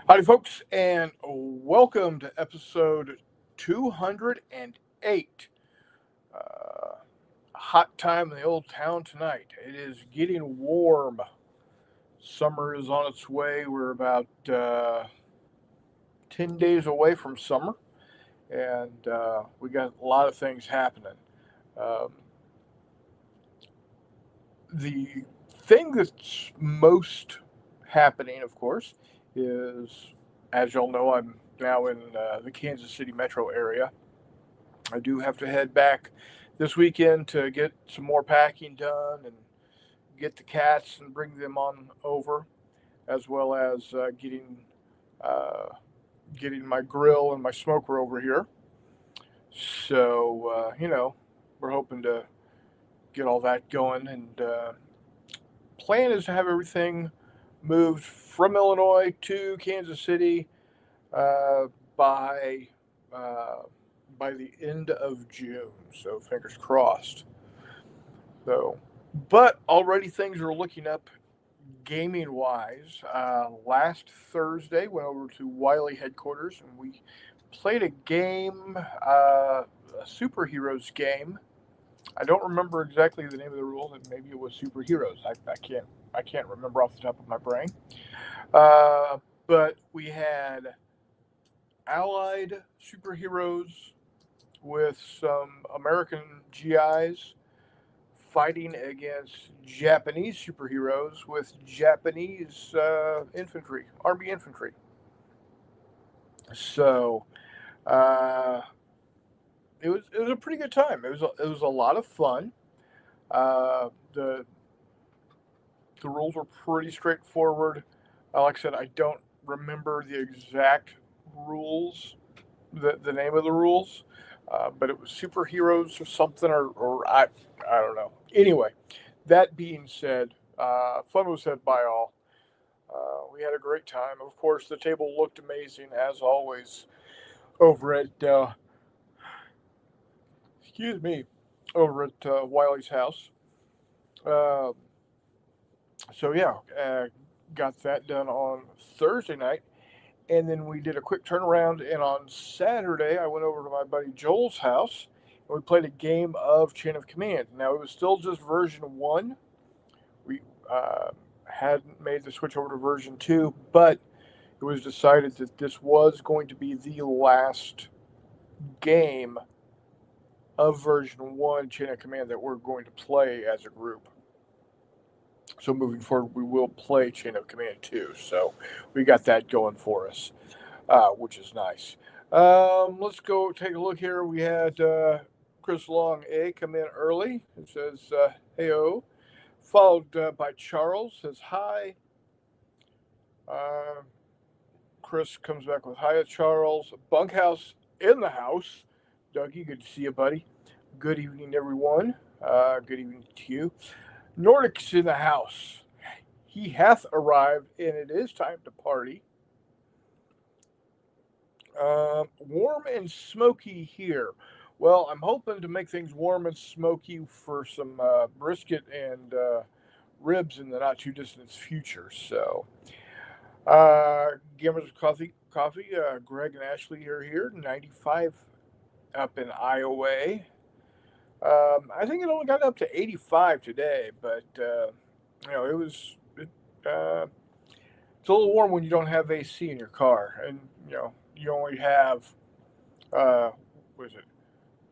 Howdy, folks, and welcome to episode 208. Hot time in the old town tonight. It is getting warm. Summer is on its way. We're about 10 days away from summer, and we got a lot of things happening. Um, the thing that's most happening, of course, is, as y'all know, I'm now in the Kansas City metro area. I do have to head back this weekend to get some more packing done and get the cats and bring them on over, as well as uh, getting my grill and my smoker over here. So we're hoping to get all that going, and plan is to have everything moved from Illinois to Kansas City uh, by uh, by the end of June. So fingers crossed. So, but already things are looking up gaming wise. Last Thursday, went over to Wiley headquarters and we played a game, a superheroes game. I don't remember exactly the name of the rules, and maybe it was superheroes. I can't remember off the top of my brain. Uh, but we had allied superheroes with some American GIs fighting against Japanese superheroes with Japanese infantry, army infantry. So uh, it was a pretty good time. It was a lot of fun. The rules were pretty straightforward. Like I said, I don't remember the exact rules, the name of the rules, but it was superheroes or something, or I don't know. Anyway, that being said, fun was had by all. We had a great time. Of course, the table looked amazing as always over at excuse me, over at Wiley's house. Uh, so yeah, got that done on Thursday night, and then we did a quick turnaround. And on Saturday, I went over to my buddy Joel's house, and we played a game of Chain of Command. Now it was still just version 1. We hadn't made the switch over to version 2, but it was decided that this was going to be the last game of version 1 Chain of Command that we're going to play as a group. So moving forward, we will play Chain of Command 2. So we got that going for us, which is nice. Let's go take a look here. We had Chris Long A come in early. It says, "Heyo," followed by Charles says hi. Uh, Chris comes back with hiya, Charles. Bunkhouse in the house. Dougie, good to see you, buddy. Good evening, everyone. Good evening to you. Nordic's in the house. He hath arrived, and it is time to party. Warm and smoky here. Well, I'm hoping to make things warm and smoky for some brisket and ribs in the not too distant future. So, Gamers of Coffee. Greg and Ashley are here. 95 up in Iowa. I think it only got up to 85 today, but it was. It's a little warm when you don't have AC in your car, and you only have uh, what is it,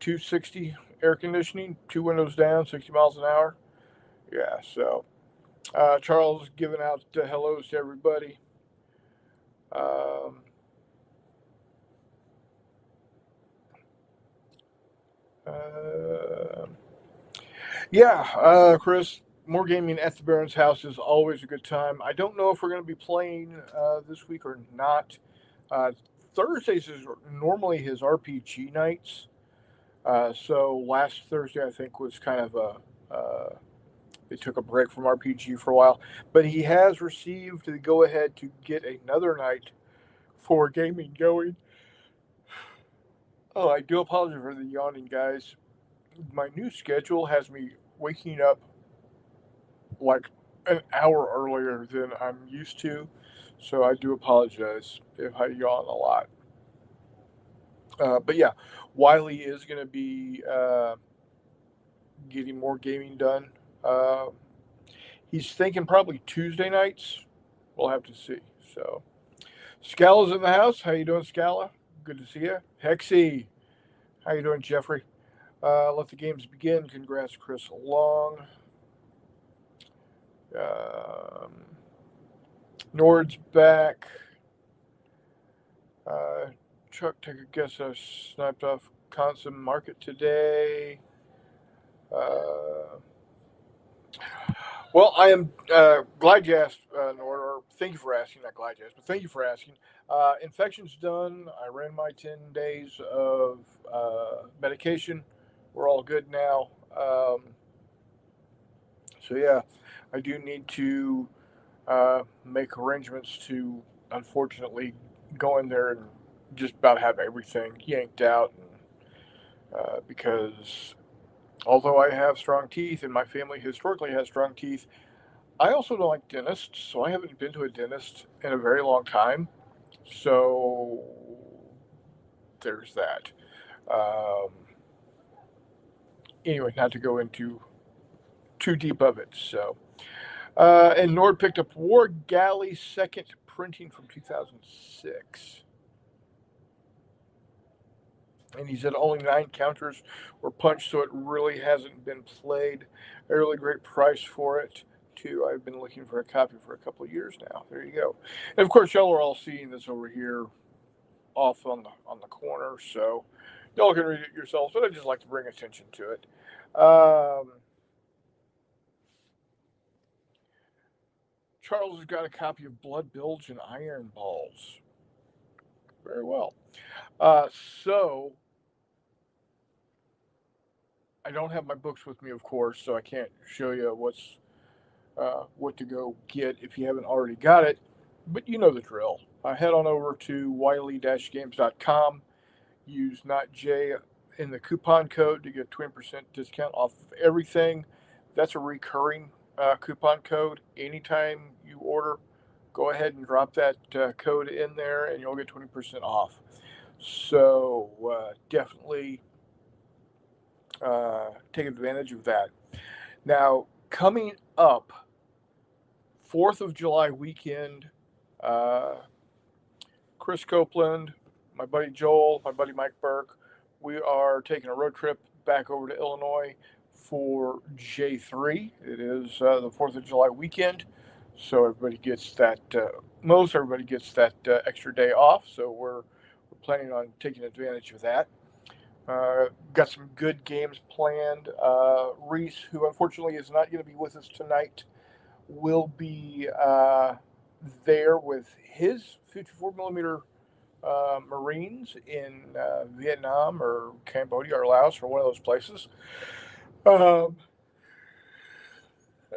260 air conditioning, two windows down, 60 miles an hour. Yeah, so Charles is giving out hellos to everybody. Um, uh, yeah, Chris, more gaming at the Baron's house is always a good time. I don't know if we're going to be playing this week or not. Uh, Thursdays is normally his RPG nights. So last Thursday, I think, was kind of they took a break from RPG for a while, but he has received the go ahead to get another night for gaming going. Oh, I do apologize for the yawning, guys. My new schedule has me waking up like an hour earlier than I'm used to. So I do apologize if I yawn a lot. But yeah, Wiley is going to be getting more gaming done. Uh, he's thinking probably Tuesday nights. We'll have to see. So Scala's in the house. How you doing, Scala? Good to see you. Hexy, how you doing, Jeffrey? Let the games begin. Congrats, Chris Long. Um, Nord's back. Chuck, take a guess. I sniped off Consum Market today. Uh, well, I am glad you asked, Nord, or thank you for asking, not glad you asked, but thank you for asking. Infection's done. I ran my 10 days of medication. We're all good now. So, yeah, I do need to make arrangements to, unfortunately, go in there and just about have everything yanked out. Because although I have strong teeth and my family historically has strong teeth, I also don't like dentists, so I haven't been to a dentist in a very long time. So there's that. Um, anyway, not to go into too deep of it. So, and Nord picked up War Galley second printing from 2006. And he said only 9 counters were punched, so it really hasn't been played. A really great price for it, too. I've been looking for a copy for a couple of years now. There you go. And of course, y'all are all seeing this over here off on the corner, so y'all can read it yourselves. But I just like to bring attention to it. Charles has got a copy of Blood Bilge and Iron Balls. Very well. So I don't have my books with me, of course, so I can't show you what to go get if you haven't already got it. But you know the drill. Head on over to wiley-games.com. Use not J in the coupon code to get 20% discount off of everything. That's a recurring coupon code. Anytime you order, go ahead and drop that code in there, and you'll get 20% off. So definitely take advantage of that. Now, coming up, 4th of July weekend, Chris Copeland, my buddy Joel, my buddy Mike Burke, we are taking a road trip back over to Illinois for J3. It is the 4th of July weekend, so everybody gets that, most everybody gets that extra day off, so we're planning on taking advantage of that. Got some good games planned. Reese, who unfortunately is not going to be with us tonight, will be there with his 54 millimeter Marines in Vietnam or Cambodia or Laos or one of those places.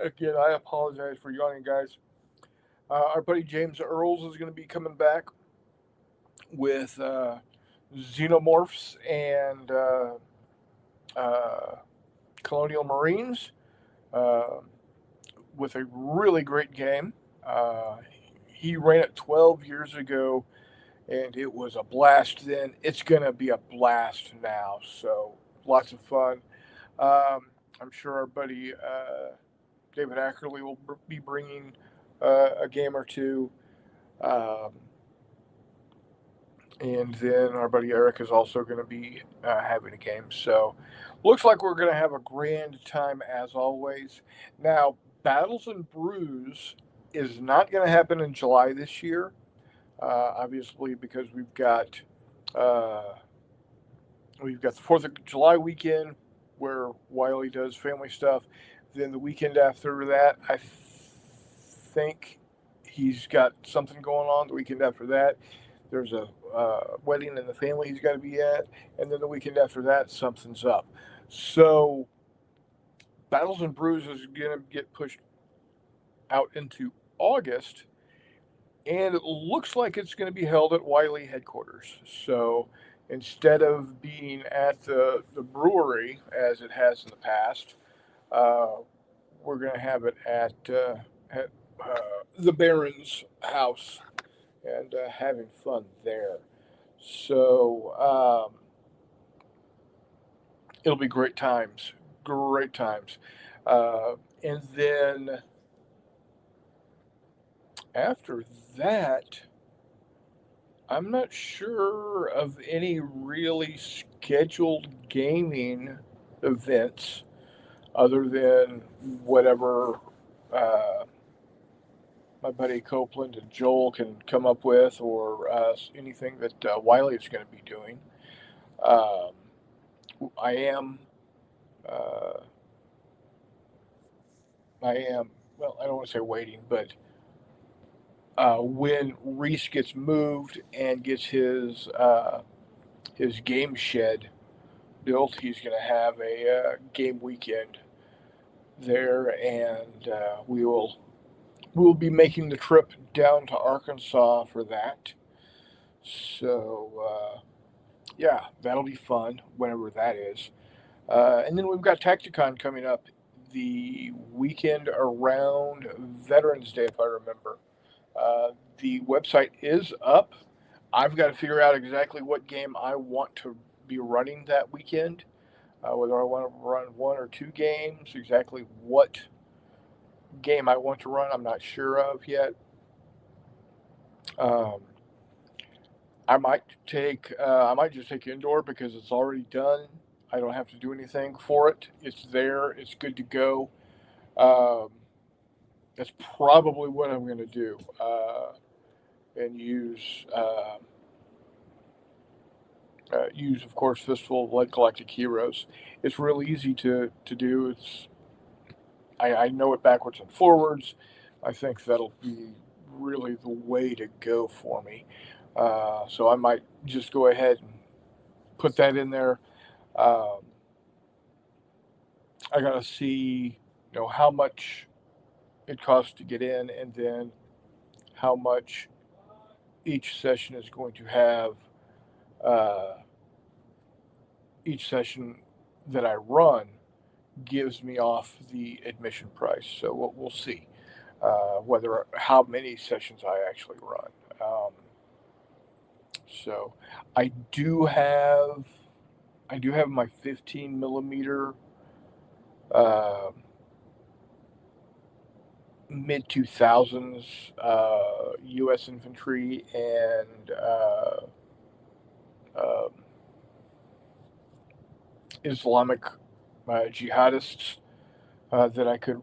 Again, I apologize for yawning, guys. Our buddy James Earls is going to be coming back with Xenomorphs and Colonial Marines with a really great game. He ran it 12 years ago, and it was a blast then. It's going to be a blast now, so lots of fun. I'm sure our buddy David Ackerley will be bringing a game or two. And then our buddy Eric is also going to be having a game. So looks like we're going to have a grand time as always. Now, Battles and Brews is not going to happen in July this year, obviously because we've got the 4th of July weekend where Wiley does family stuff. Then the weekend after that, I think he's got something going on. The weekend after that, there's a wedding in the family he's got to be at, and then the weekend after that, something's up. So, Battles and Brews is going to get pushed out into August, and it looks like it's going to be held at Wiley headquarters. So, instead of being at the brewery as it has in the past, we're going to have it at the Baron's house and having fun there. So it'll be great times, great times. And then after that, I'm not sure of any really scheduled gaming events other than whatever uh, my buddy Copeland and Joel can come up with, or anything that Wiley is going to be doing. Um, I am, uh, I am. Well, I don't want to say waiting, but when Reese gets moved and gets his game shed built, he's going to have a game weekend there, and we will be making the trip down to Arkansas for that. So yeah, that'll be fun whenever that is. And then we've got Tacticon coming up the weekend around Veterans Day, if I remember. The website is up. I've got to figure out exactly what game I want to be running that weekend. Whether I want to run one or two games, exactly what game I want to run, I'm not sure of yet. Um, I might just take indoor because it's already done. I don't have to do anything for it. It's there. It's good to go. Um, that's probably what I'm going to do, and use, of course, Fistful of Lead Galactic Heroes. It's real easy to do. I know it backwards and forwards. I think that'll be really the way to go for me. So I might just go ahead and put that in there. Um, I gotta see, how much it costs to get in, and then how much each session is going to have. Uh, each session that I run gives me off the admission price. So we'll see whether how many sessions I actually run. Um, so I do have I do have my 15 millimeter uh, mid 2000s U.S. infantry and um Islamic jihadists that I could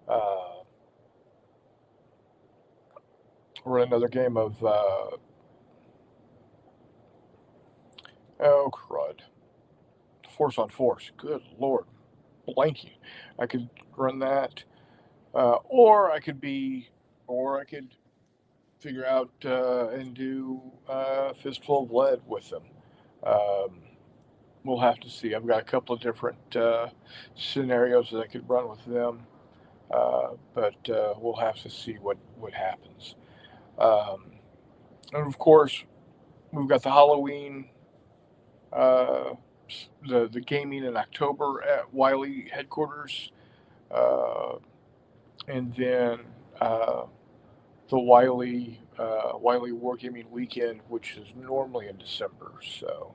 uh, run another game of oh crud, Force on Force. Good lord, blanking. I could run that, or or I could figure out and do Fistful of Lead with them. Um, we'll have to see. I've got a couple of different scenarios that I could run with them, but we'll have to see what happens. Um, and of course, we've got the Halloween, uh, the gaming in October at Wiley headquarters, uh, and then uh, the Wiley Wargaming weekend, which is normally in December. So,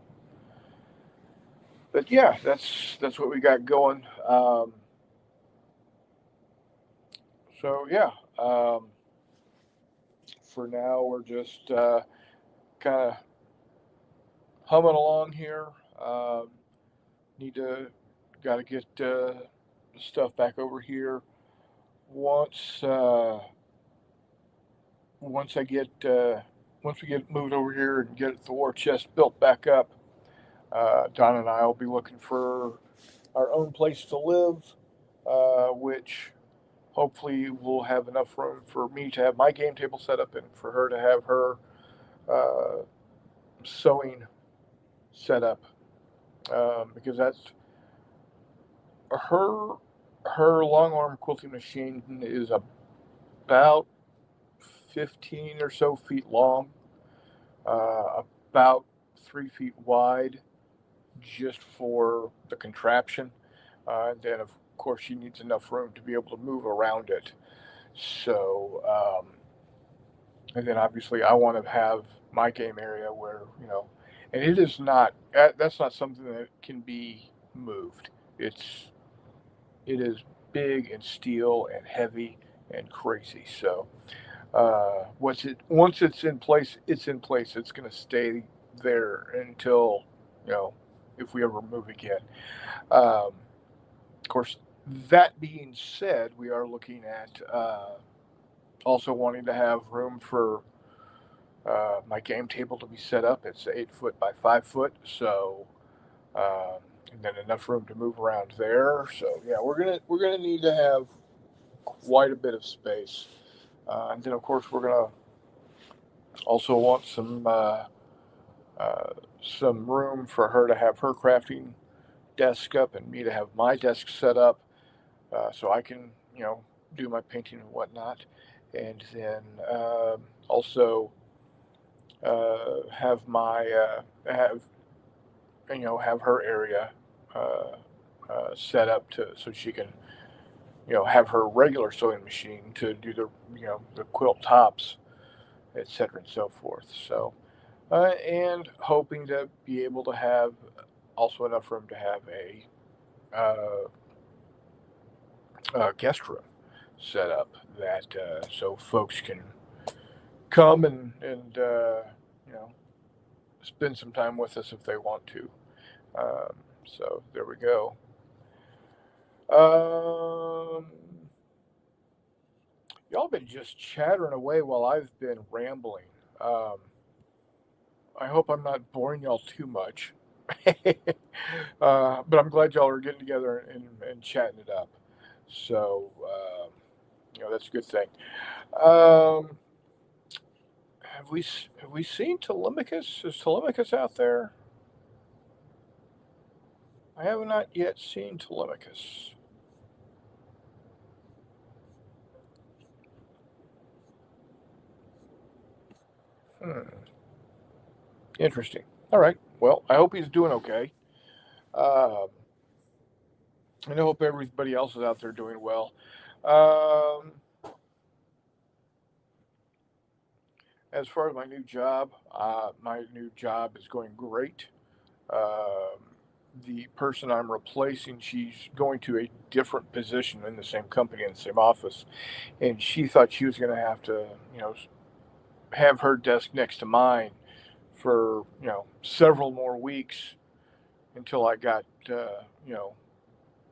but yeah, that's what we got going. So yeah, for now we're just kind of humming along here. Need to got to get stuff back over here once once I get once we get moved over here and get the war chest built back up. Don and I will be looking for our own place to live, which hopefully will have enough room for me to have my game table set up and for her to have her uh, sewing set up, because that's her her long arm quilting machine is about 15 or so feet long, about 3 feet wide, just for the contraption. And then, of course, she needs enough room to be able to move around it. So, and then obviously I want to have my game area where, and it is not, that's not something that can be moved. It's, it is big and steel and heavy and crazy. So, once it's in place, it's in place. It's going to stay there until, you know, if we ever move again. Of course, that being said, we are looking at also wanting to have room for my game table to be set up. It's 8 foot by 5 foot, so and then enough room to move around there. So yeah, we're gonna need to have quite a bit of space, and then of course we're gonna also want uh, some room for her to have her crafting desk up and me to have my desk set up, so I can, do my painting and whatnot, and then also have my have her area uh, set up to so she can have her regular sewing machine to do the quilt tops, etc. and so forth. So and hoping to be able to have also enough room to have uh, a guest room set up that so folks can come and you know spend some time with us if they want to. So there we go. Um, y'all been just chattering away while I've been rambling. Um, I hope I'm not boring y'all too much. But I'm glad y'all are getting together and chatting it up. So, that's a good thing. Um, have we seen Telemachus? Is Telemachus out there? I have not yet seen Telemachus. Hmm. Interesting. All right. Well, I hope he's doing okay. Um, and I hope everybody else is out there doing well. Um, as far as my new job is going great. Um, the person I'm replacing, she's going to a different position in the same company in the same office, and she thought she was going to have to, have her desk next to mine for several more weeks until I got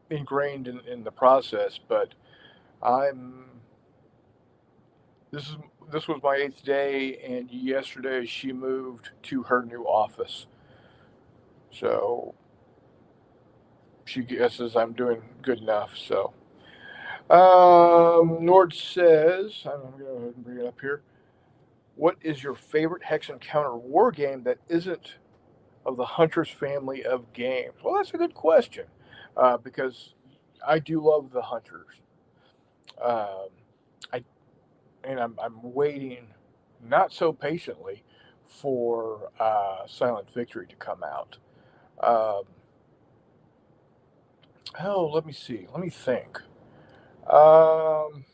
ingrained in the process. But I'm this is this was my eighth day, and yesterday she moved to her new office. So she guesses I'm doing good enough. So Nord says, I'm going to go ahead and bring it up here. What is your favorite Hex Encounter war game that isn't of the Hunters family of games? Well, that's a good question, because I do love the Hunters. Um, I and I'm waiting, not so patiently, for Silent Victory to come out. Um, oh, let me see. Let me think. Um,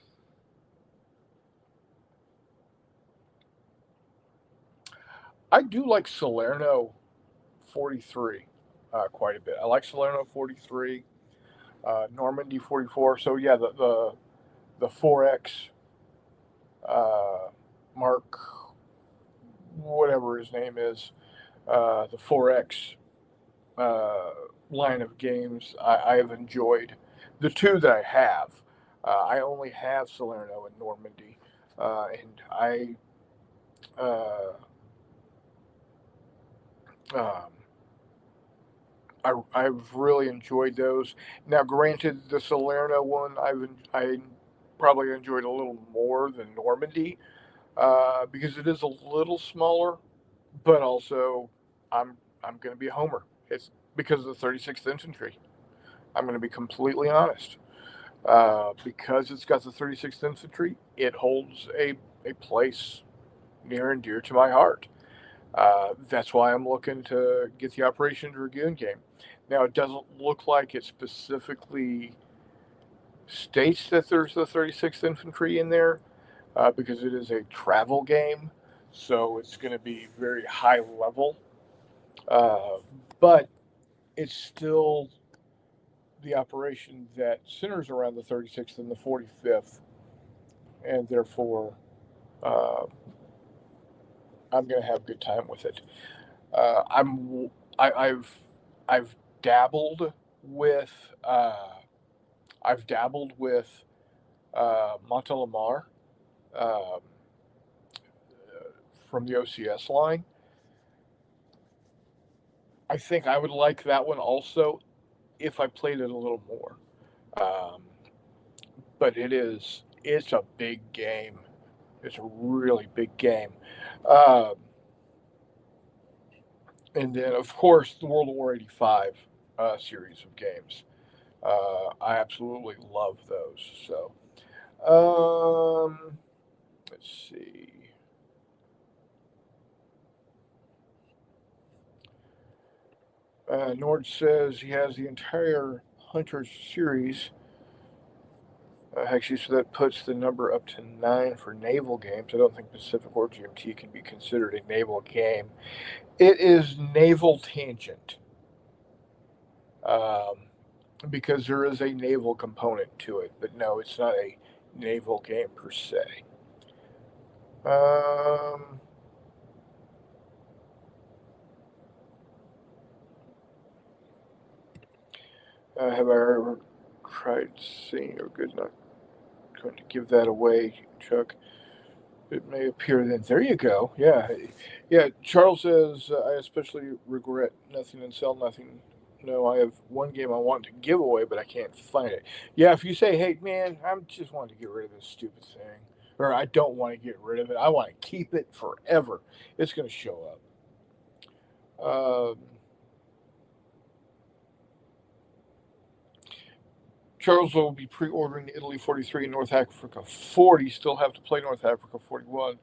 I do like Salerno 43 quite a bit. I like Salerno 43, Normandy 44. So yeah, the 4X Mark, whatever his name is, the 4X uh, line of games I have enjoyed. The two that I have, I only have Salerno and Normandy, and uh, um, I've really enjoyed those. Now, granted, the Salerno one I probably enjoyed a little more than Normandy, because it is a little smaller, but also I'm I'm going to be a homer. It's because of the 36th Infantry. I'm going to be completely honest. Because it's got the 36th Infantry, it holds a place near and dear to my heart. That's why I'm looking to get the Operation Dragoon game. Now, it doesn't look like it specifically states that there's the 36th Infantry in there because it is a travel game, so it's going to be very high level. Uh, but it's still the operation that centers around the 36th and the 45th, and therefore uh, I'm going to have a good time with it. Uh, I'm I, I've dabbled with I've dabbled with Montelamar um, from the OCS line. I think I would like that one also if I played it a little more. Um, but it's a big game. It's a really big game. Um, and then of course the World War 85 series of games. I absolutely love those. So let's see. Nord says he has the entire Hunters series. Actually, so that puts the number up to 9 for naval games. I don't think Pacific or GMT can be considered a naval game. It is naval tangent because there is a naval component to it, but no, it's not a naval game per se. Um, have I ever tried seeing or good? Not going to give that away, Chuck. It may appear then. There you go. Yeah, yeah. Charles says I especially regret nothing and sell nothing. No, I have one game I want to give away, but I can't find it. Yeah, if you say, "Hey, man, I'm just wanting to get rid of this stupid thing," or "I don't want to get rid of it. I want to keep it forever," it's going to show up. Charles will be pre-ordering Italy 43 and North Africa 40. Still have to play North Africa 41,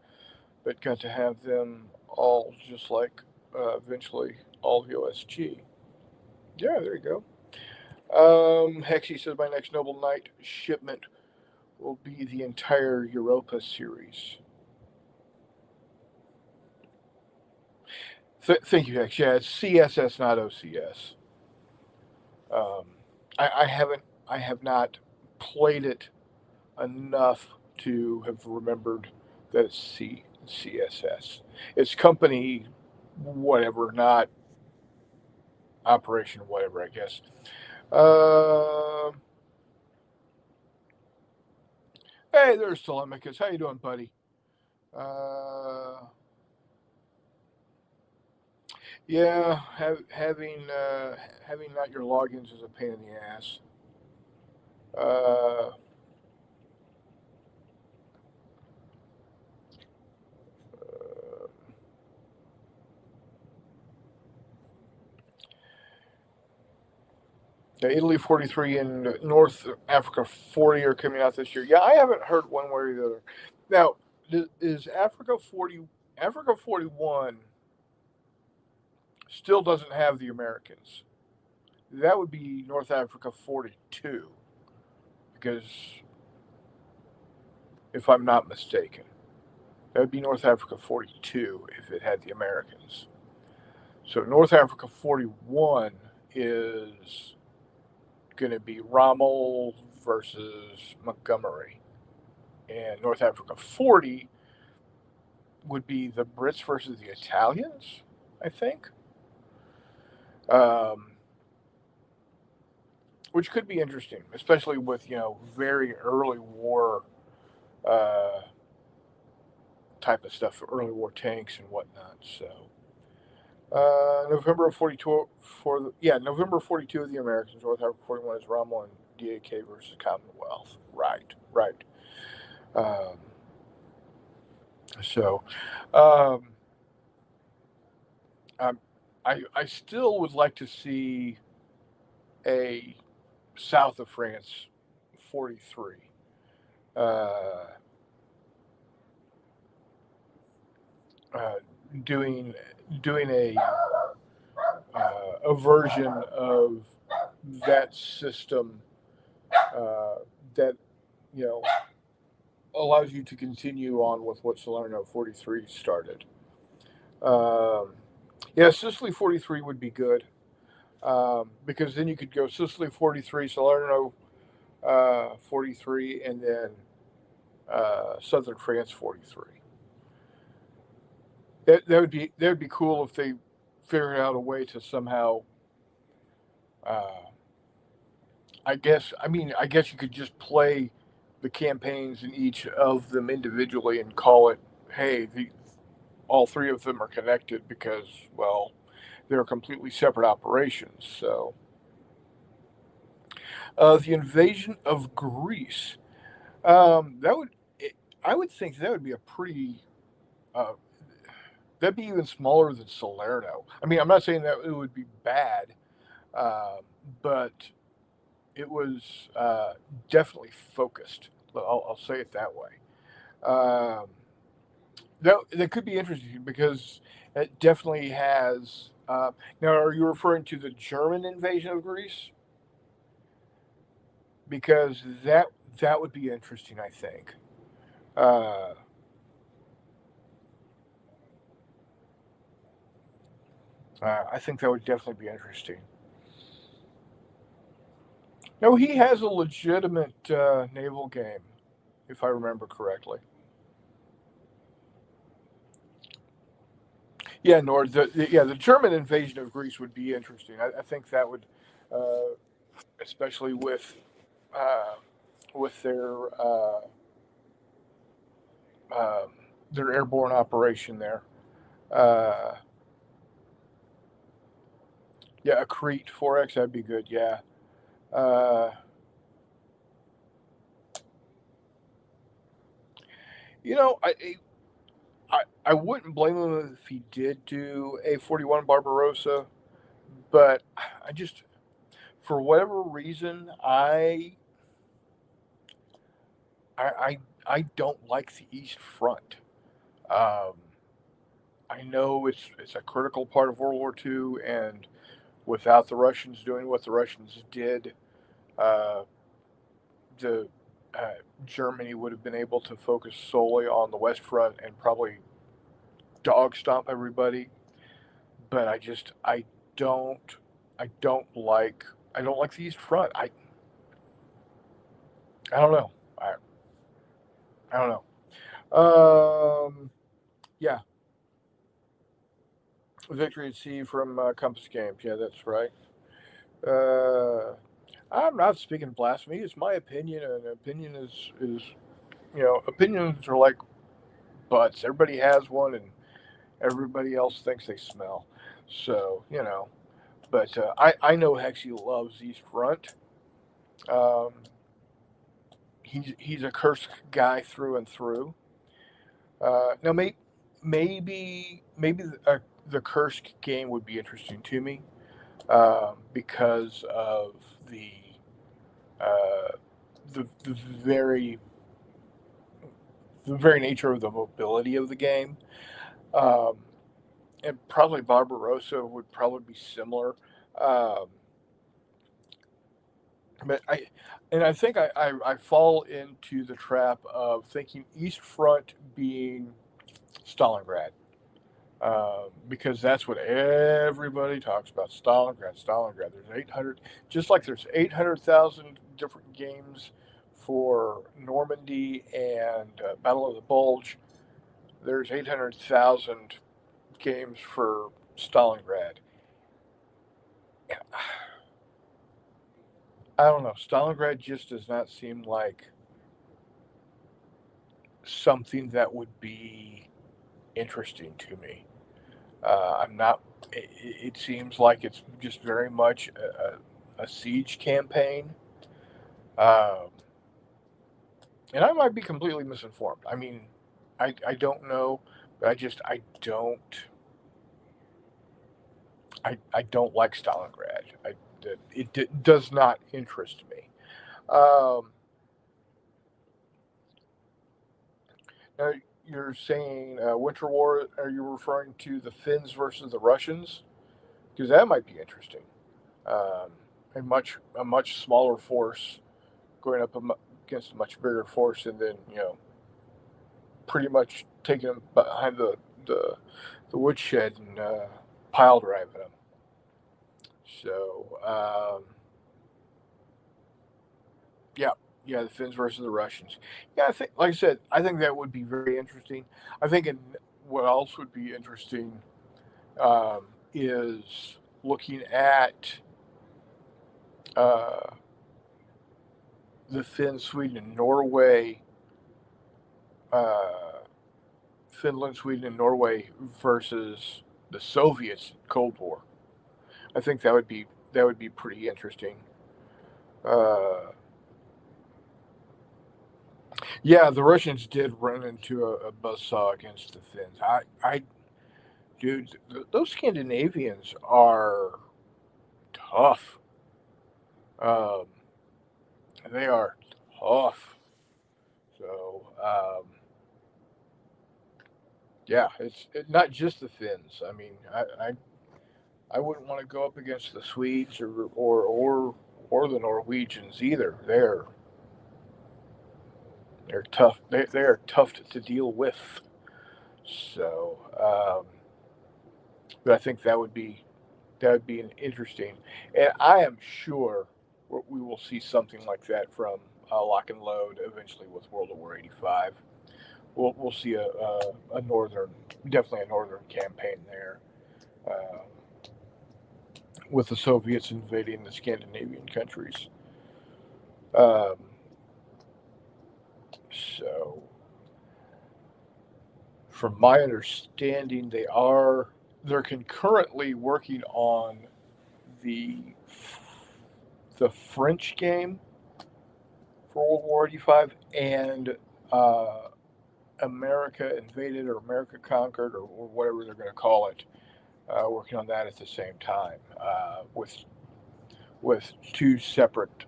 but got to have them all just like eventually all the OSG. Yeah, there you go. Hexy says my next Noble Knight shipment will be the entire Europa series. Thank you, Hex. Yeah, it's CSS, not OCS. Um, I have not played it enough to have remembered that it's CSS. It's company, whatever, not operation, whatever. I guess. Hey, there's Telemachus. How you doing, buddy? Uh, yeah, having not your logins is a pain in the ass. Uh, yeah, Italy 43 and North Africa 40 are coming out this year. Yeah, I haven't heard one way or the other. Now, is Africa 41 still doesn't have the Americans? That would be North Africa 42, because if I'm not mistaken, that would be North Africa 42 if it had the Americans. So North Africa 41 is going to be Rommel versus Montgomery. And North Africa 40 would be the Brits versus the Italians, I think. Um, which could be interesting, especially with, very early war uh, type of stuff, early war tanks and whatnot. So November of 42 November 42 of the Americans. North Africa 41 is Rommel and DAK versus Commonwealth. Right, right. Um, so, um, I still would like to see a south of France 43. Uh, uh, doing a version of that system that you know allows you to continue on with what Salerno 43 started. Um, yeah, Sicily 43 would be good, because then you could go Sicily 43, Salerno 43, and then Southern France 43. That would be cool if they figured out a way to somehow. Uh, I guess you could just play the campaigns in each of them individually and call it, hey, all three of them are connected because, well, they're completely separate operations. So, the invasion of Greece. That would, I would think that would be a pretty, uh, that'd be even smaller than Salerno. I mean, I'm not saying that it would be bad, uh, but it was definitely focused. I'll say it that way. Um, that could be interesting because it definitely has. Now, are you referring to the German invasion of Greece? Because that would be interesting. I think. Uh, I think that would definitely be interesting. No, he has a legitimate naval game, if I remember correctly. Yeah, Nord. The German invasion of Greece would be interesting. I think that would, uh, especially uh, with um, their airborne operation there. Uh, yeah, a Crete 4X, that'd be good. Yeah. Uh, you know, I wouldn't blame him if he did do a 41 Barbarossa, but I just, for whatever reason, I, I, I don't like the East Front. Um, I know it's a critical part of World War II, and without the Russians doing what the Russians did, uh, the Germany would have been able to focus solely on the West Front and probably dog stomp everybody. But don't I don't like I don't like the East Front. I don't know. I don't know. Yeah, Victory at Sea from Compass Games. Yeah, that's right. Uh, I'm not speaking blasphemy. It's my opinion, and opinion is opinions are like butts. Everybody has one, and everybody else thinks they smell. So but I know Hexy loves East Front. Um, he's a Kursk guy through and through. Now maybe the Kursk game would be interesting to me, because of uh, the very nature of the mobility of the game. Um, and probably Barbarossa would probably be similar. Um, but I think I fall into the trap of thinking East Front being Stalingrad, because that's what everybody talks about. Stalingrad, Stalingrad. There's 800, just like there's 800,000 different games for Normandy and Battle of the Bulge. There's 800,000 games for Stalingrad. I don't know. Stalingrad just does not seem like something that would be interesting to me. I'm not. It seems like it's just very much a siege campaign, um, and I might be completely misinformed. I mean, I don't know, but I don't like Stalingrad. It does not interest me. Um, Now you're saying Winter War. Are you referring to the Finns versus the Russians? Because that might be interesting. Um, a much smaller force going up against a much bigger force, and then pretty much taking them behind the, the woodshed and pile driving them. So yeah, yeah, the Finns versus the Russians. Yeah, I think, like I said, I think that would be very interesting. I think what else would be interesting is looking at uh, the Finns, Sweden, and Norway, uh, Finland, Sweden, and Norway versus the Soviets Cold War. I think that would be pretty interesting. Uh, yeah, the Russians did run into a buzzsaw against the Finns. Dude, those Scandinavians are tough. Um, they are tough. So, yeah, not just the Finns. I mean, I wouldn't want to go up against the Swedes or the Norwegians either. They're tough. They are tough to deal with. So, but I think that would be an interesting, and I am sure we will see something like that from Lock and Load eventually with World of War '85. We'll see a northern, definitely a northern campaign there, uh, with the Soviets invading the Scandinavian countries. Um, so, from my understanding, they're concurrently working on the the French game for World War '85 and uh, America Invaded or America Conquered or whatever they're going to call it, working on that at the same time, with two separate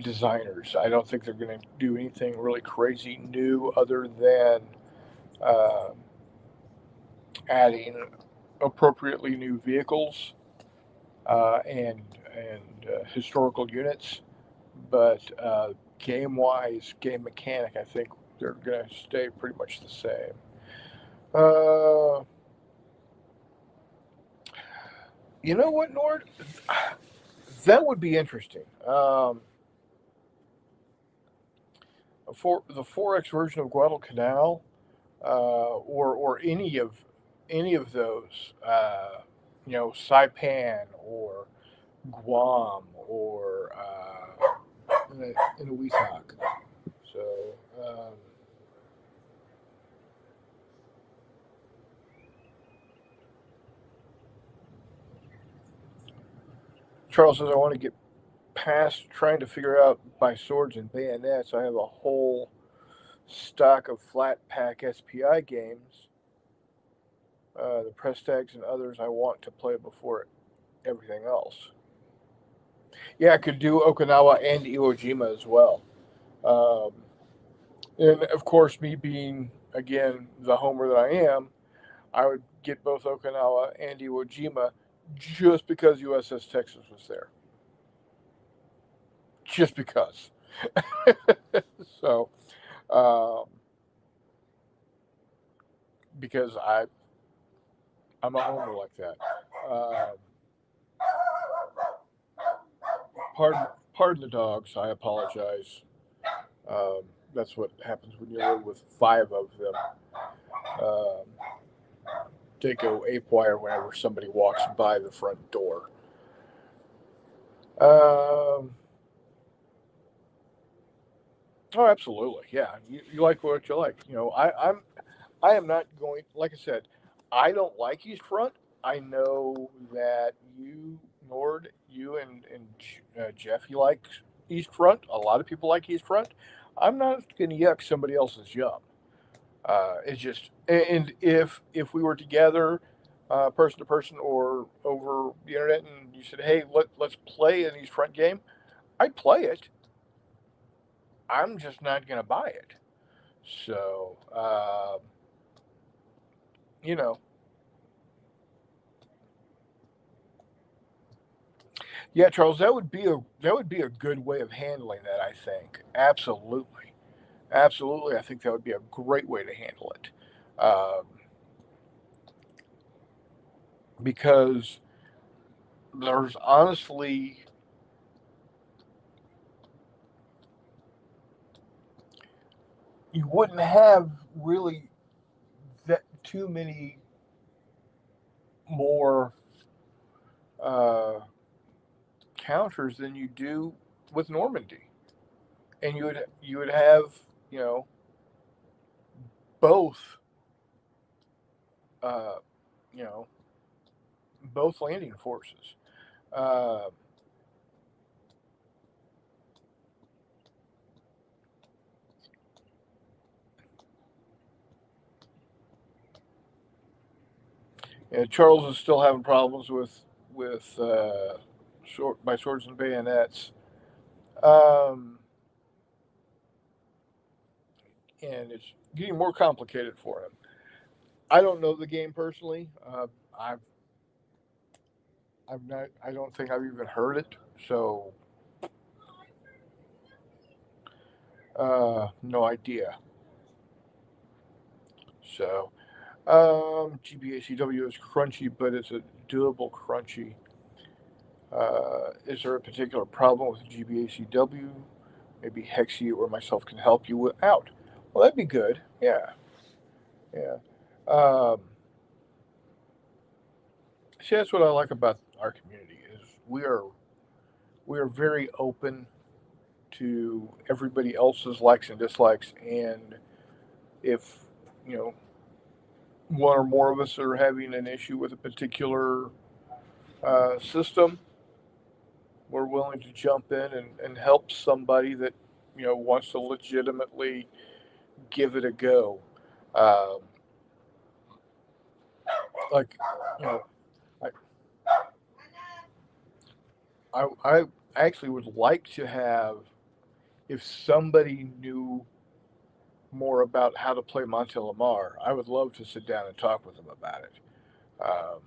designers. I don't think they're going to do anything really crazy new other than uh, adding appropriately new vehicles and historical units. But game wise, game mechanic, I think they're going to stay pretty much the same. Uh, you know what, Nord? That would be interesting. For the 4X version of Guadalcanal, or any of those, Saipan or Guam or Inuitak. So, Charles says I want to get past trying to figure out my swords and bayonets. I have a whole stock of flat pack SPI games, the press tags and others I want to play before everything else. Yeah, I could do Okinawa and Iwo Jima as well. Um, and of course, me being again the homer that I am, I would get both Okinawa and Iwo Jima just because USS Texas was there. Just because. So, um, because I'm a homer like that. Um, pardon the dogs. I apologize. Um, that's what happens when you live with five of them. Um, they go ape wire whenever somebody walks by the front door. Um, oh, absolutely. Yeah, you like what you like. I am not going. Like I said, I don't like East Front. I know that Nord, you and Jeff, you like East Front. A lot of people like East Front. I'm not going to yuck somebody else's yum. It's just, and if we were together, person to person or over the internet, and you said, "Hey, let's play an East Front game," I'd play it. I'm just not going to buy it. So, you know, Yeah, Charles, that would be a good way of handling that, I think. Absolutely. Absolutely. I think that would be a great way to handle it. Um, because there's honestly, you wouldn't have really that too many more uh, counters than you do with Normandy, and you would have, you know, both, uh, you know, both landing forces. Uh, and Charles is still having problems with by swords and bayonets, um, and it's getting more complicated for him. I don't know the game personally. I've I've not. I don't think I've even heard it. So no idea. So GBACW is crunchy, but it's a doable crunchy. Is there a particular problem with GBACW? Maybe Hexy or myself can help you out. Well, that'd be good. Yeah, yeah. Um, See, that's what I like about our community is we are very open to everybody else's likes and dislikes, and if you know one or more of us are having an issue with a particular system, we're willing to jump in and help somebody that wants to legitimately give it a go. Um, like you know, I, I actually would like to have if somebody knew more about how to play Monte Lamar, I would love to sit down and talk with them about it. Um,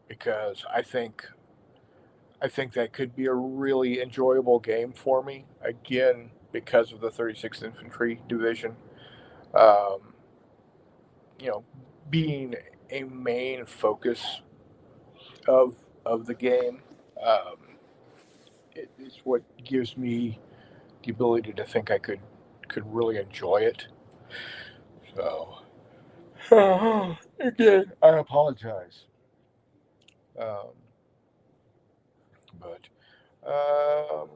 because I think that could be a really enjoyable game for me. Again, because of the 36th Infantry Division, um, you know, being a main focus of of the game, um, it's what gives me the ability to think I could really enjoy it. So, again, I apologize, um, but um,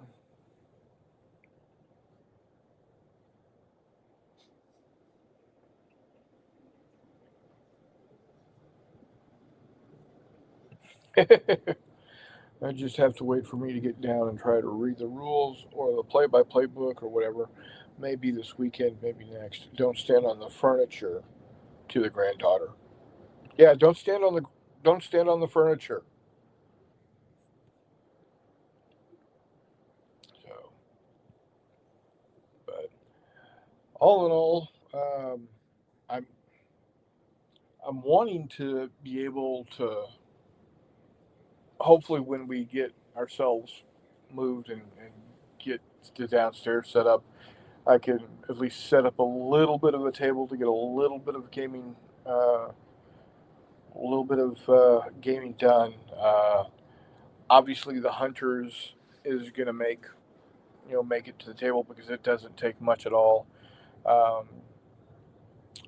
I just have to wait for me to get down and try to read the rules or the play-by-play book or whatever. Maybe this weekend, maybe next. Don't stand on the furniture to the granddaughter. Yeah, don't stand on the furniture. So, but all in all, I'm I'm wanting to be able to hopefully when we get ourselves moved and get the downstairs set up, I can at least set up a little bit of a table to get a little bit of gaming, gaming done. Obviously, the hunters is going to make it to the table because it doesn't take much at all. Um,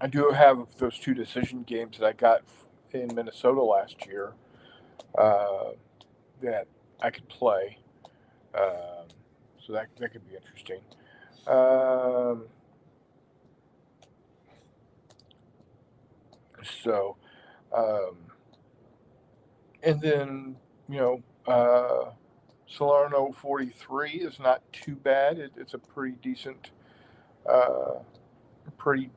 I do have those two decision games that I got in Minnesota last year uh, that I could play, um, so that could be interesting. Um, so, um, and then you know, Salerno 43 is not too bad. It's a pretty decent, uh, pretty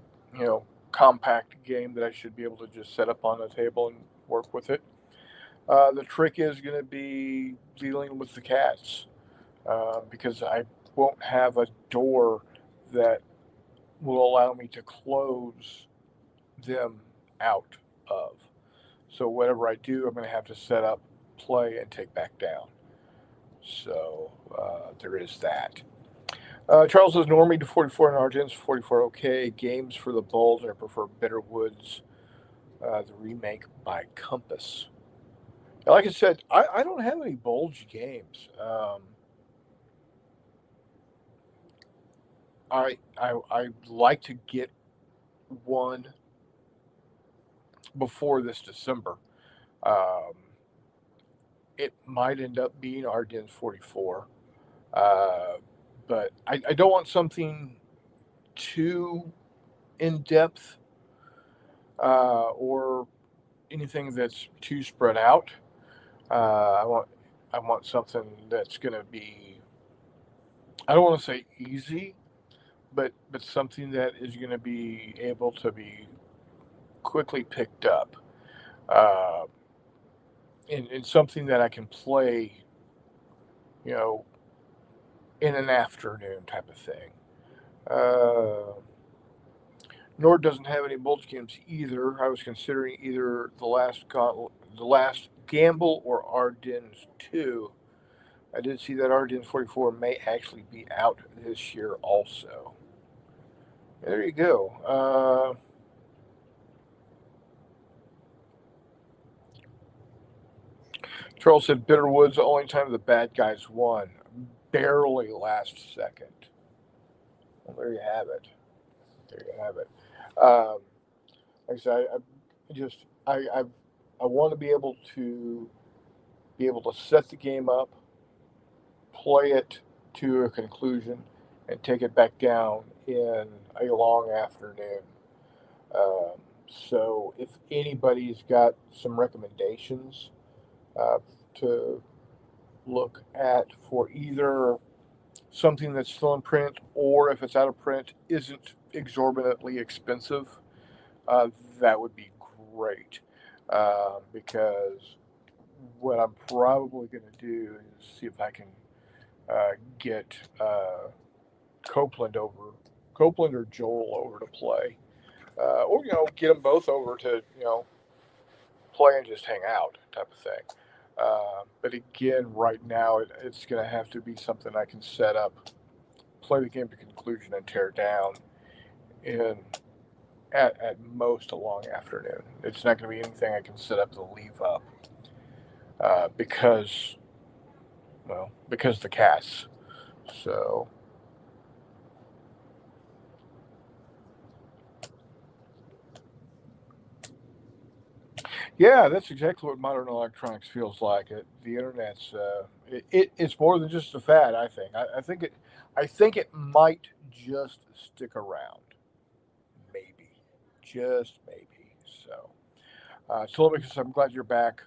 compact game that I should be able to just set up on a table and work with it. The trick is going to be dealing with the cats because I won't have a door that will allow me to close them out of. So whatever I do, I'm going to have to set up, play, and take back down. So there is that. Charles says Normie to 44 and Argents 44 okay. Games for the Bulls. I prefer Bitter Woods, the remake by Compass. Like I said, I don't have any Bulge games. I'd like to get one before this December. Um, it might end up being Ardennes 44, uh, but I don't want something too in depth or anything that's too spread out. Uh, I want I want something that's going to be, I don't want to say easy, but something that is going to be able to be quickly picked up, uh, and something that I can play, you know, in an afternoon type of thing. Uh, Nord doesn't have any Bulge games either. I was considering either the last Gamble or Ardennes 2. I did see that Ardennes 44 may actually be out this year also. There you go. Charles said Bitterwood's the only time the bad guys won. Barely last second. Well, there you have it. There you have it. Um, like I said, I want to be able to set the game up, play it to a conclusion, and take it back down in a long afternoon. Um, so if anybody's got some recommendations uh, to look at for either something that's still in print or if it's out of print isn't exorbitantly expensive, uh, that would be great. Because what I'm probably going to do is see if I can get Copeland over, Copeland or Joel over to play, or get them both over to play and just hang out type of thing. But again, right now it's going to have to be something I can set up, play the game to conclusion, and tear down in at most a long afternoon. It's not going to be anything I can set up to leave up because because the cats. So yeah, that's exactly what modern electronics feels like. The internet's it's more than just a fad. I think it might just stick around, maybe, just maybe. So, Telemachus, I'm glad you're back.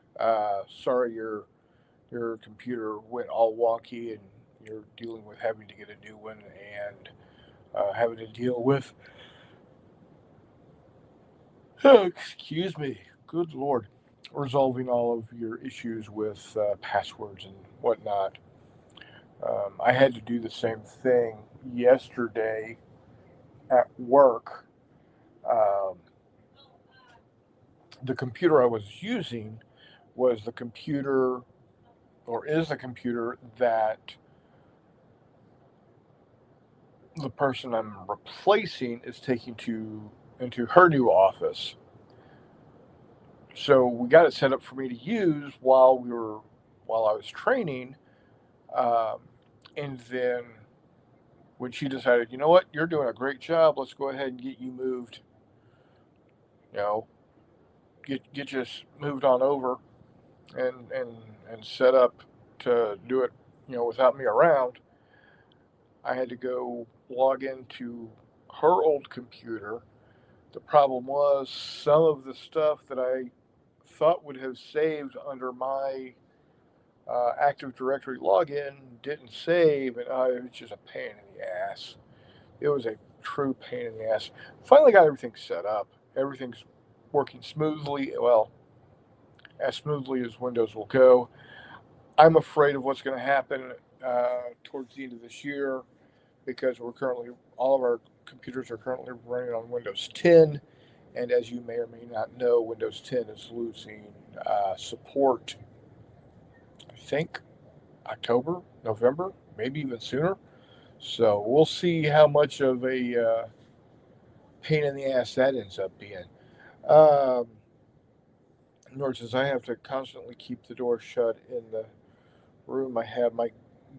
Sorry your computer went all wonky and you're dealing with having to get a new one and having to deal with. Oh, excuse me. Good Lord. Resolving all of your issues with passwords and whatnot. I had to do the same thing yesterday at work. Um, the computer I was using was the computer, or is the computer that the person I'm replacing is taking to into her new office. So we got it set up for me to use while I was training, um, and then when she decided, you know what, you're doing a great job, let's go ahead and get you moved, you know, get you moved on over and set up to do it, without me around. I had to go log into her old computer. The problem was some of the stuff that I thought would have saved under my Active Directory login didn't save, and it was just a pain in the ass. It was a true pain in the ass. Finally got everything set up. Everything's working smoothly. Well, as smoothly as Windows will go. I'm afraid of what's going to happen towards the end of this year because all of our computers are currently running on Windows 10. And as you may or may not know, Windows 10 is losing support, I think, October, November, maybe even sooner. So we'll see how much of a pain in the ass that ends up being. Um, Nor says I have to constantly keep the door shut in the room. I have my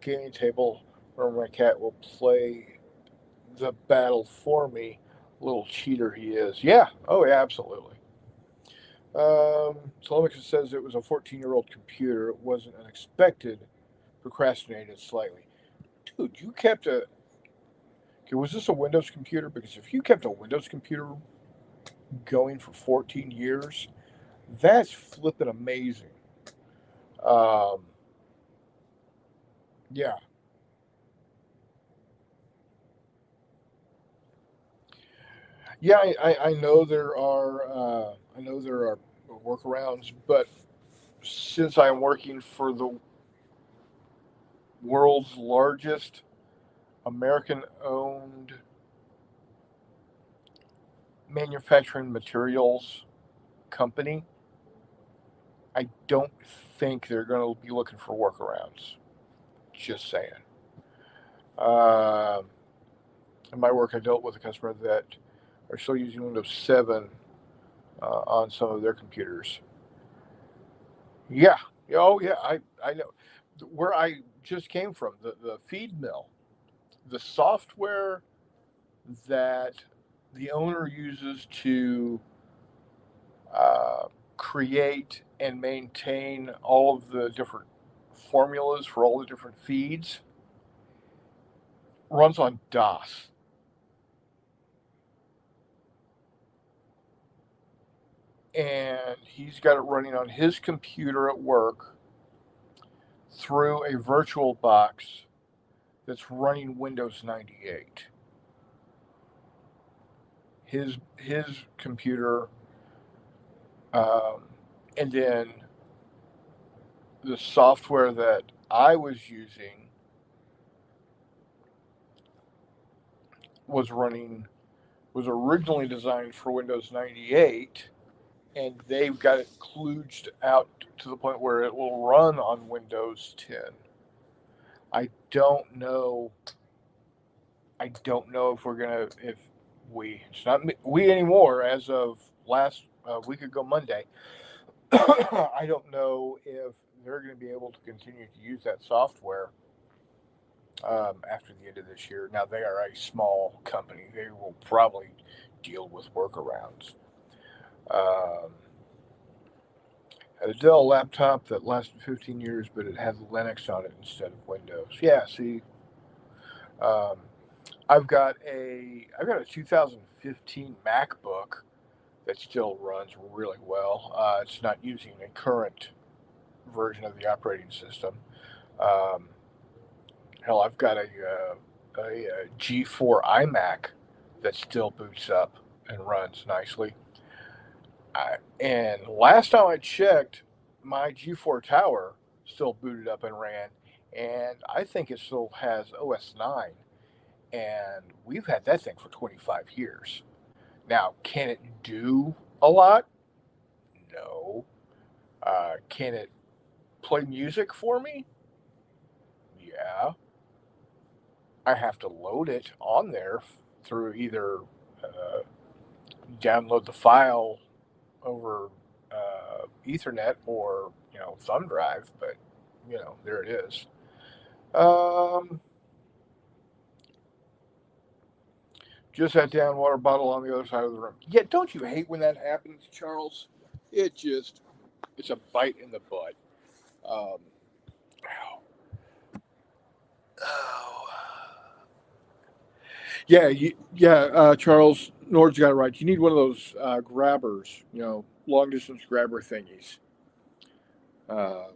gaming table where my cat will play the battle for me. Little cheater he is. Yeah. Oh, yeah, absolutely. Telemachus says it was a 14-year-old computer. It wasn't unexpected. Procrastinated slightly. Dude, you kept a. Okay, was this a Windows computer? Because if you kept a Windows computer going for 14 years, that's flipping amazing. Um, yeah, yeah. I know there are. I know there are workarounds, but since I'm working for the world's largest American-owned manufacturing materials company, I don't think they're going to be looking for workarounds. Just saying. Um in my work, I dealt with a customer that are still using Windows 7 on some of their computers. Yeah. Oh, yeah. I know where I just came from. The feed mill, the software that the owner uses to uh, create and maintain all of the different formulas for all the different feeds runs on DOS. And he's got it running on his computer at work through a virtual box that's running Windows 98. His computer, um, and then the software that I was using was running was originally designed for Windows 98, and they've got it kludged out to the point where it will run on Windows 10. I don't know. I don't know if we're gonna if we it's not we anymore as of last week ago Monday. I don't know if they're going to be able to continue to use that software after the end of this year. Now they are a small company; they will probably deal with workarounds. Um, had a Dell laptop that lasted 15 years, but it had Linux on it instead of Windows. Yeah, see, um, I've got a 2015 MacBook that still runs really well. It's not using a current version of the operating system. Um, Hell, I've got a G4 iMac that still boots up and runs nicely. And last time I checked, my G4 Tower still booted up and ran, and I think it still has OS 9. And we've had that thing for 25 years. Now, can it do a lot? No. Can it play music for me? Yeah. I have to load it on there through either uh, download the file over Ethernet or thumb drive, but there it is. Um, just that down water bottle on the other side of the room. Yeah, don't you hate when that happens, Charles? It's a bite in the butt. Um, oh. Yeah, Charles Nord's got it right. You need one of those grabbers, long distance grabber thingies. Uh,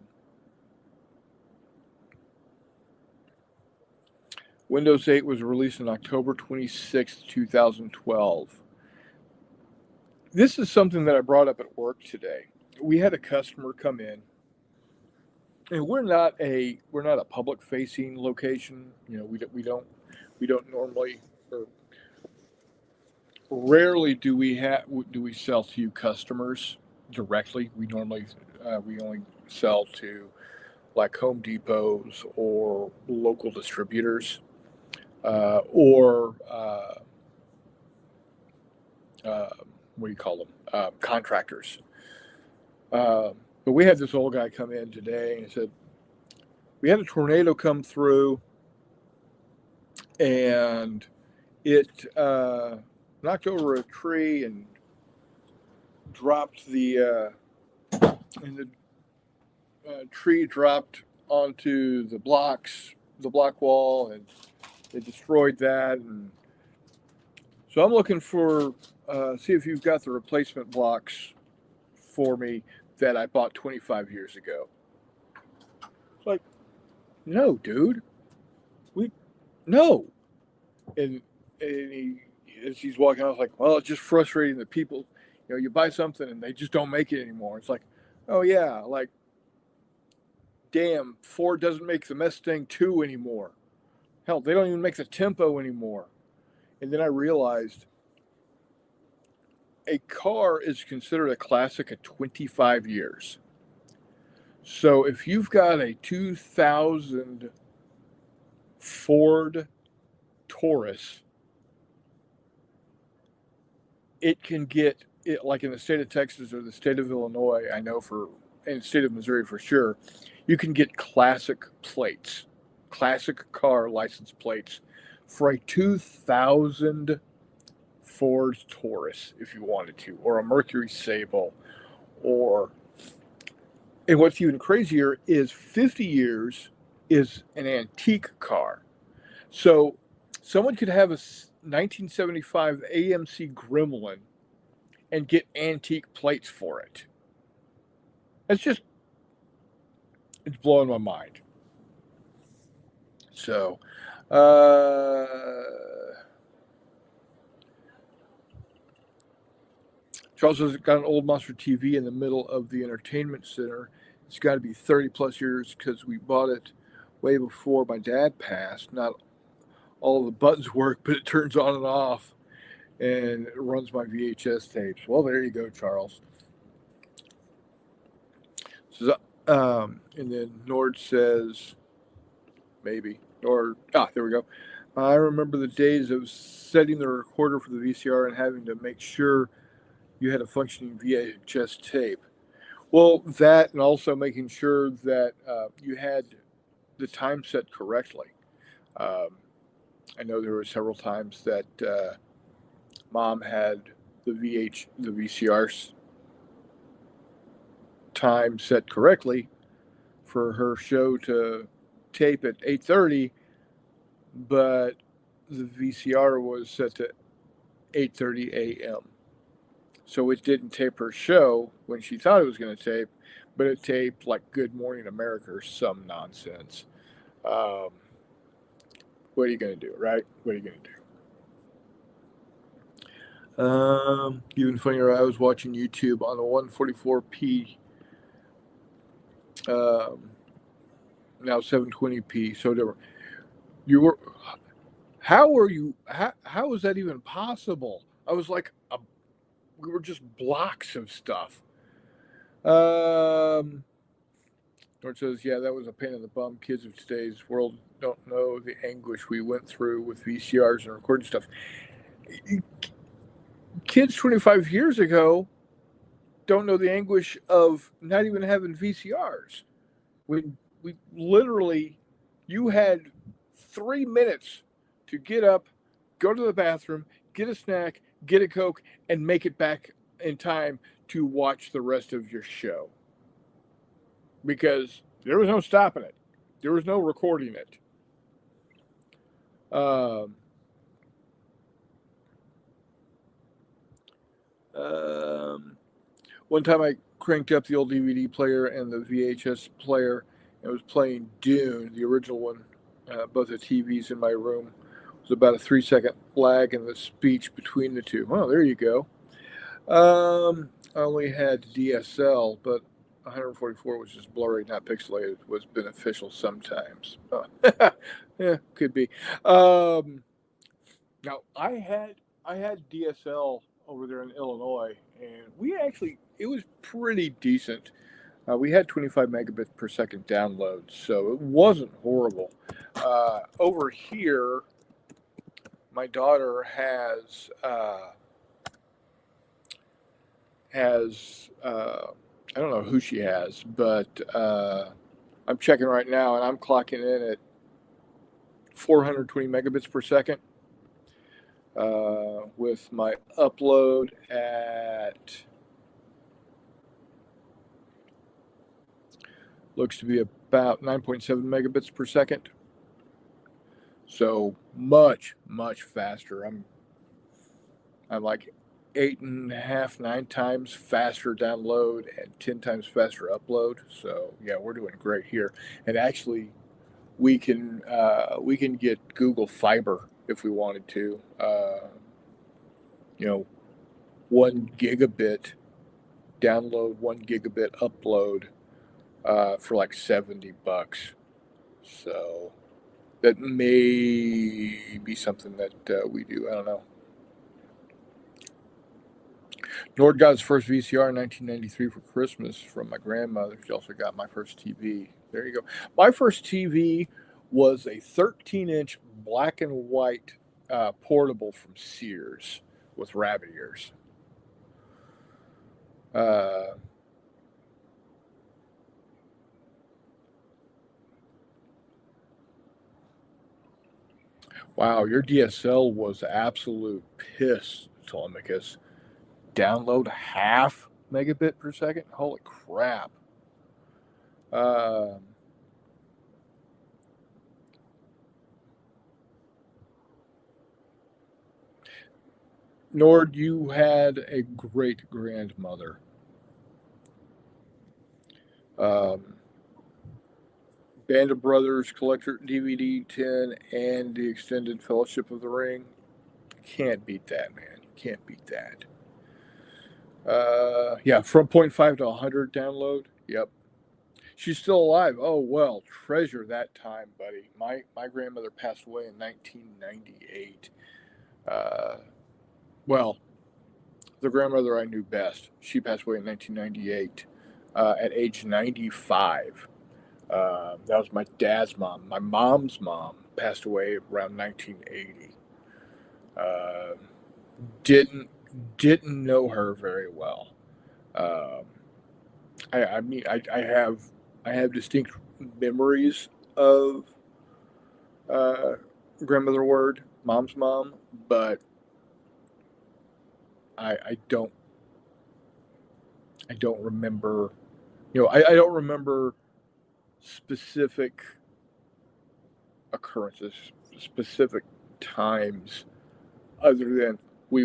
Windows 8 was released on October 26th, 2012. This is something that I brought up at work today. We had a customer come in, and we're not a public facing location. We don't normally, or rarely do we sell to customers directly. We only sell to like Home Depots or local distributors, or uh, what do you call them? Contractors. But we had this old guy come in today and he said, we had a tornado come through and it knocked over a tree and dropped and the tree dropped onto the block wall, and it destroyed that. And so I'm looking for, see if you've got the replacement blocks for me that I bought 25 years ago. It's like, no, dude, we no. And as he's walking, I was like, well, it's just frustrating that people, you buy something and they just don't make it anymore. It's like, oh yeah, like, damn, Ford doesn't make the Mustang 2 anymore. Hell, they don't even make the Tempo anymore. And then I realized a car is considered a classic at 25 years. So if you've got a 2000 Ford Taurus, it can get it, like in the state of Texas or the state of Illinois, I know in the state of Missouri for sure, you can get classic plates, classic car license plates for a 2000 Ford Taurus if you wanted to, or a Mercury Sable, and what's even crazier is 50 years is an antique car. So someone could have a 1975 AMC Gremlin and get antique plates for it. It's blowing my mind. So, Charles has got an old monster TV in the middle of the entertainment center. It's got to be 30 plus years because we bought it way before my dad passed. Not all the buttons work, but it turns on and off, and it runs my VHS tapes. Well, there you go, Charles. So, and then Nord says, maybe. There we go. I remember the days of setting the recorder for the VCR and having to make sure you had a functioning VHS tape. Well, that, and also making sure that you had the time set correctly. I know there were several times that Mom had the VCR time set correctly for her show to tape at 8:30, but the VCR was set to 8:30 a.m. So it didn't tape her show when she thought it was going to tape, but it taped like Good Morning America or some nonsense. What are you going to do, right? What are you going to do? Even funnier, I was watching YouTube on a 144p, now 720p, so different. You were, how were you, how was that even possible? I was like, we were just blocks of stuff. Norton says, yeah, that was a pain in the bum. Kids of today's world don't know the anguish we went through with VCRs and recording stuff. Kids 25 years ago don't know the anguish of not even having VCRs. We literally, you had 3 minutes to get up, go to the bathroom, get a snack, get a Coke, and make it back in time to watch the rest of your show. Because there was no stopping it. There was no recording it. One time I cranked up the old DVD player and the VHS player and was playing Dune, the original one, both the TVs in my room. It was about a 3-second lag in the speech between the two. Oh, there you go. I only had DSL, but 144 was just blurry, not pixelated. Was beneficial sometimes. Yeah, could be. Now I had DSL over there in Illinois, and it was pretty decent. We had 25 megabits per second download, so it wasn't horrible. Over here, my daughter has I don't know who she has, but I'm checking right now, and I'm clocking in at 420 megabits per second with my upload at looks to be about 9.7 megabits per second. So much faster. I'm like 8.5, 9 times faster download and 10 times faster upload. So yeah, we're doing great here. And actually, we can get Google Fiber if we wanted to. You know, 1 gigabit download, 1 gigabit upload for like $70. So that may be something that we do. I don't know. Nord got his first VCR in 1993 for Christmas from my grandmother. She also got my first TV. There you go. My first TV was a 13-inch black and white portable from Sears with rabbit ears. Wow, your DSL was absolute piss, Telemachus. Download half megabit per second? Holy crap. Uh, Nord, you had a great grandmother. Um, Band of Brothers Collector DVD 10 and the Extended Fellowship of the Ring. Can't beat that, man. Can't beat that. Yeah, from 0.5 to 100 download. Yep. She's still alive. Oh, well, treasure that time, buddy. My grandmother passed away in 1998. Uh, well, the grandmother I knew best, she passed away in 1998 at age 95. That was my dad's mom. My mom's mom passed away around 1980. Uh, didn't didn't know her very well. Um, I mean, I have distinct memories of uh, grandmother Word, mom's mom, but I don't remember. You know, I don't remember specific occurrences, specific times, other than we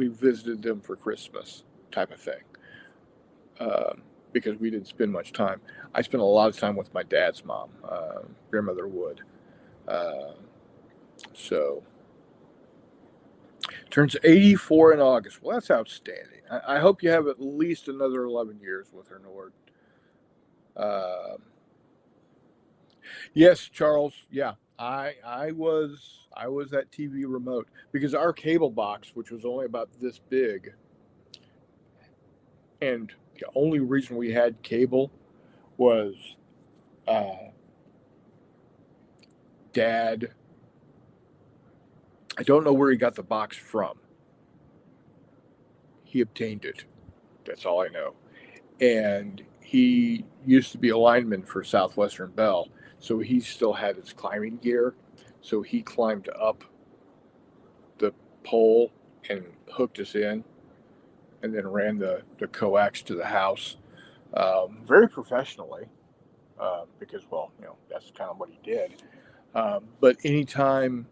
visited them for Christmas type of thing. Because we didn't spend much time. I spent a lot of time with my dad's mom, grandmother Wood. Uh, so turns 84 in August. Well, that's outstanding. I hope you have at least another 11 years with her, Nord. Yes, Charles. Yeah, I was that TV remote because our cable box, which was only about this big, and the only reason we had cable was uh, Dad. I don't know where he got the box from. He obtained it. That's all I know. And he used to be a lineman for Southwestern Bell, so he still had his climbing gear. So he climbed up the pole and hooked us in, and then ran the coax to the house very professionally because, well, you know, that's kind of what he did. But anytime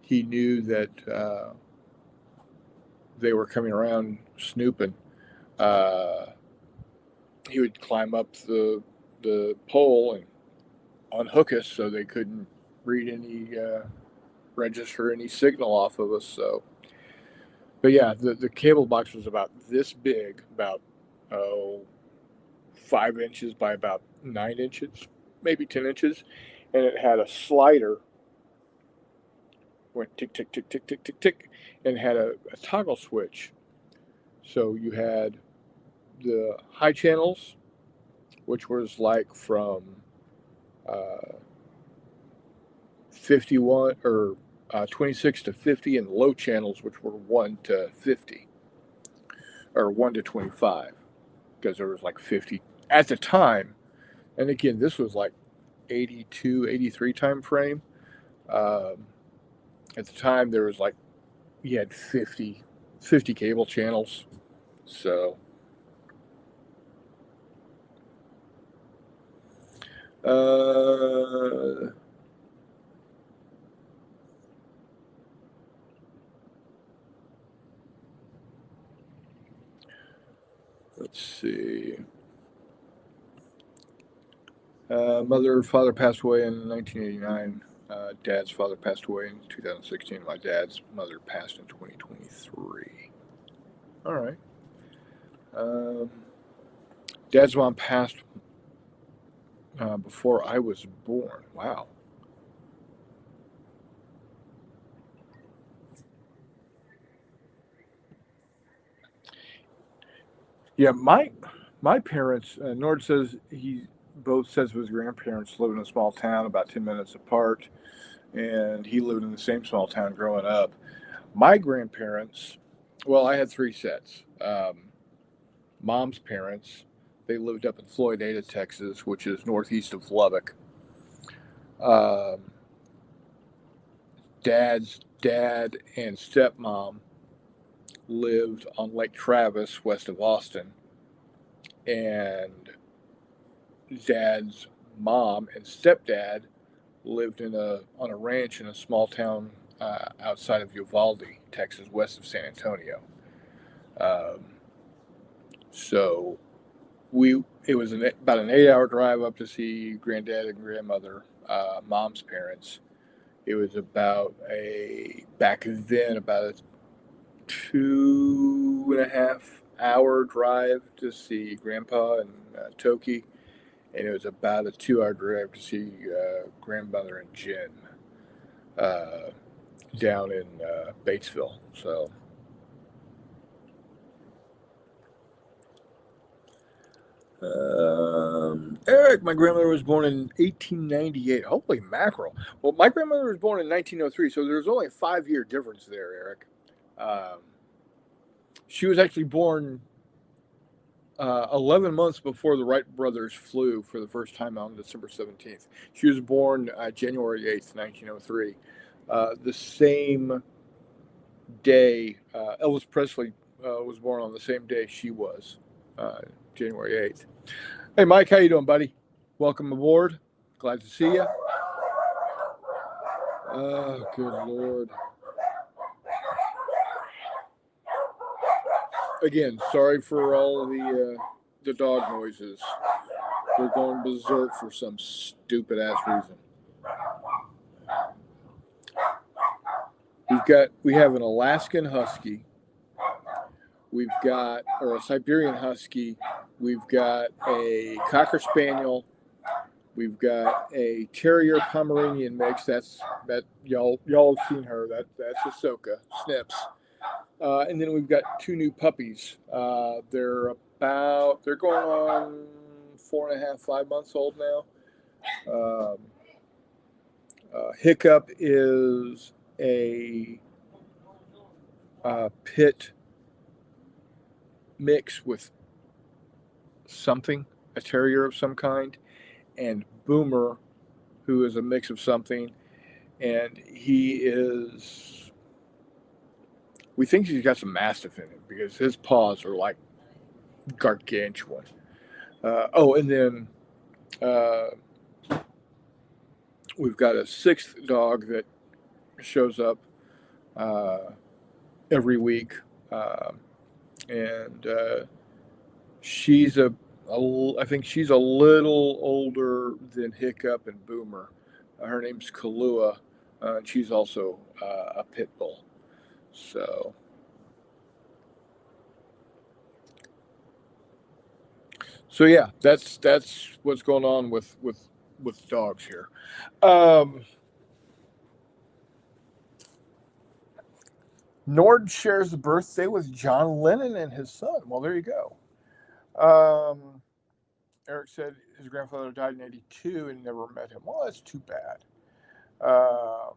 he knew that they were coming around snooping, uh, he would climb up the pole and unhook us so they couldn't read any register any signal off of us. So, but yeah, the cable box was about this big, about 5 inches by about 9 inches, maybe 10 inches, and it had a slider. Went tick tick tick tick tick tick tick, and had a toggle switch. So you had the high channels which was like from uh, 51 or 26 to 50, and low channels, which were 1 to 50 or 1 to 25, because there was like 50 at the time. And again, this was like 82, 83 time frame. Um, at the time, there was like, you had 50 cable channels. So, uh, let's see. Mother, father passed away in 1989. Dad's father passed away in 2016. My dad's mother passed in 2023. All right. Um, Dad's mom passed before I was born. Wow. Yeah, my parents. Nord says he both says his grandparents lived in a small town about 10 minutes apart, and he lived in the same small town growing up. My grandparents. Well, I had three sets. Mom's parents. They lived up in Floydada, Texas, which is northeast of Lubbock. Um, Dad's dad and stepmom lived on Lake Travis, west of Austin, and Dad's mom and stepdad lived in a on a ranch in a small town outside of Uvalde, Texas, west of San Antonio. Um, so we it was about an 8 hour drive up to see granddad and grandmother, mom's parents. It was about a back then about a 2.5 hour drive to see grandpa and Toki, and it was about a 2 hour drive to see grandmother and Jen uh, down in Batesville. So, Eric, my grandmother was born in 1898. Holy mackerel! Well, my grandmother was born in 1903, so there's only a 5 year difference there, Eric. Um, she was actually born 11 months before the Wright brothers flew for the first time on December 17th. She was born January 8th, 1903. The same day, Elvis Presley was born on the same day she was, uh, January 8th. Hey, Mike, how you doing, buddy? Welcome aboard. Glad to see you. Oh, good Lord. Again, sorry for all the dog noises. They're going berserk for some stupid ass reason. We have an Alaskan Husky. We've got or a Siberian Husky. We've got a Cocker Spaniel. We've got a Terrier Pomeranian mix. That y'all have seen her. That's Ahsoka Snips. And then we've got two new puppies. They're going on 4.5, 5 months old now. Um, Hiccup is a pit mix with something, a terrier of some kind, and Boomer, who is a mix of something, and we think he's got some Mastiff in him because his paws are like gargantuan. And then uh, we've got a sixth dog that shows up uh, every week, uh, and she's I think she's a little older than Hiccup and Boomer. Her name's Kalua, and she's also a pit bull. So, yeah, that's what's going on with dogs here. Um, Nord shares the birthday with John Lennon and his son. Well, there you go. Um, Eric said his grandfather died in '82 and never met him. Well, that's too bad. Uh,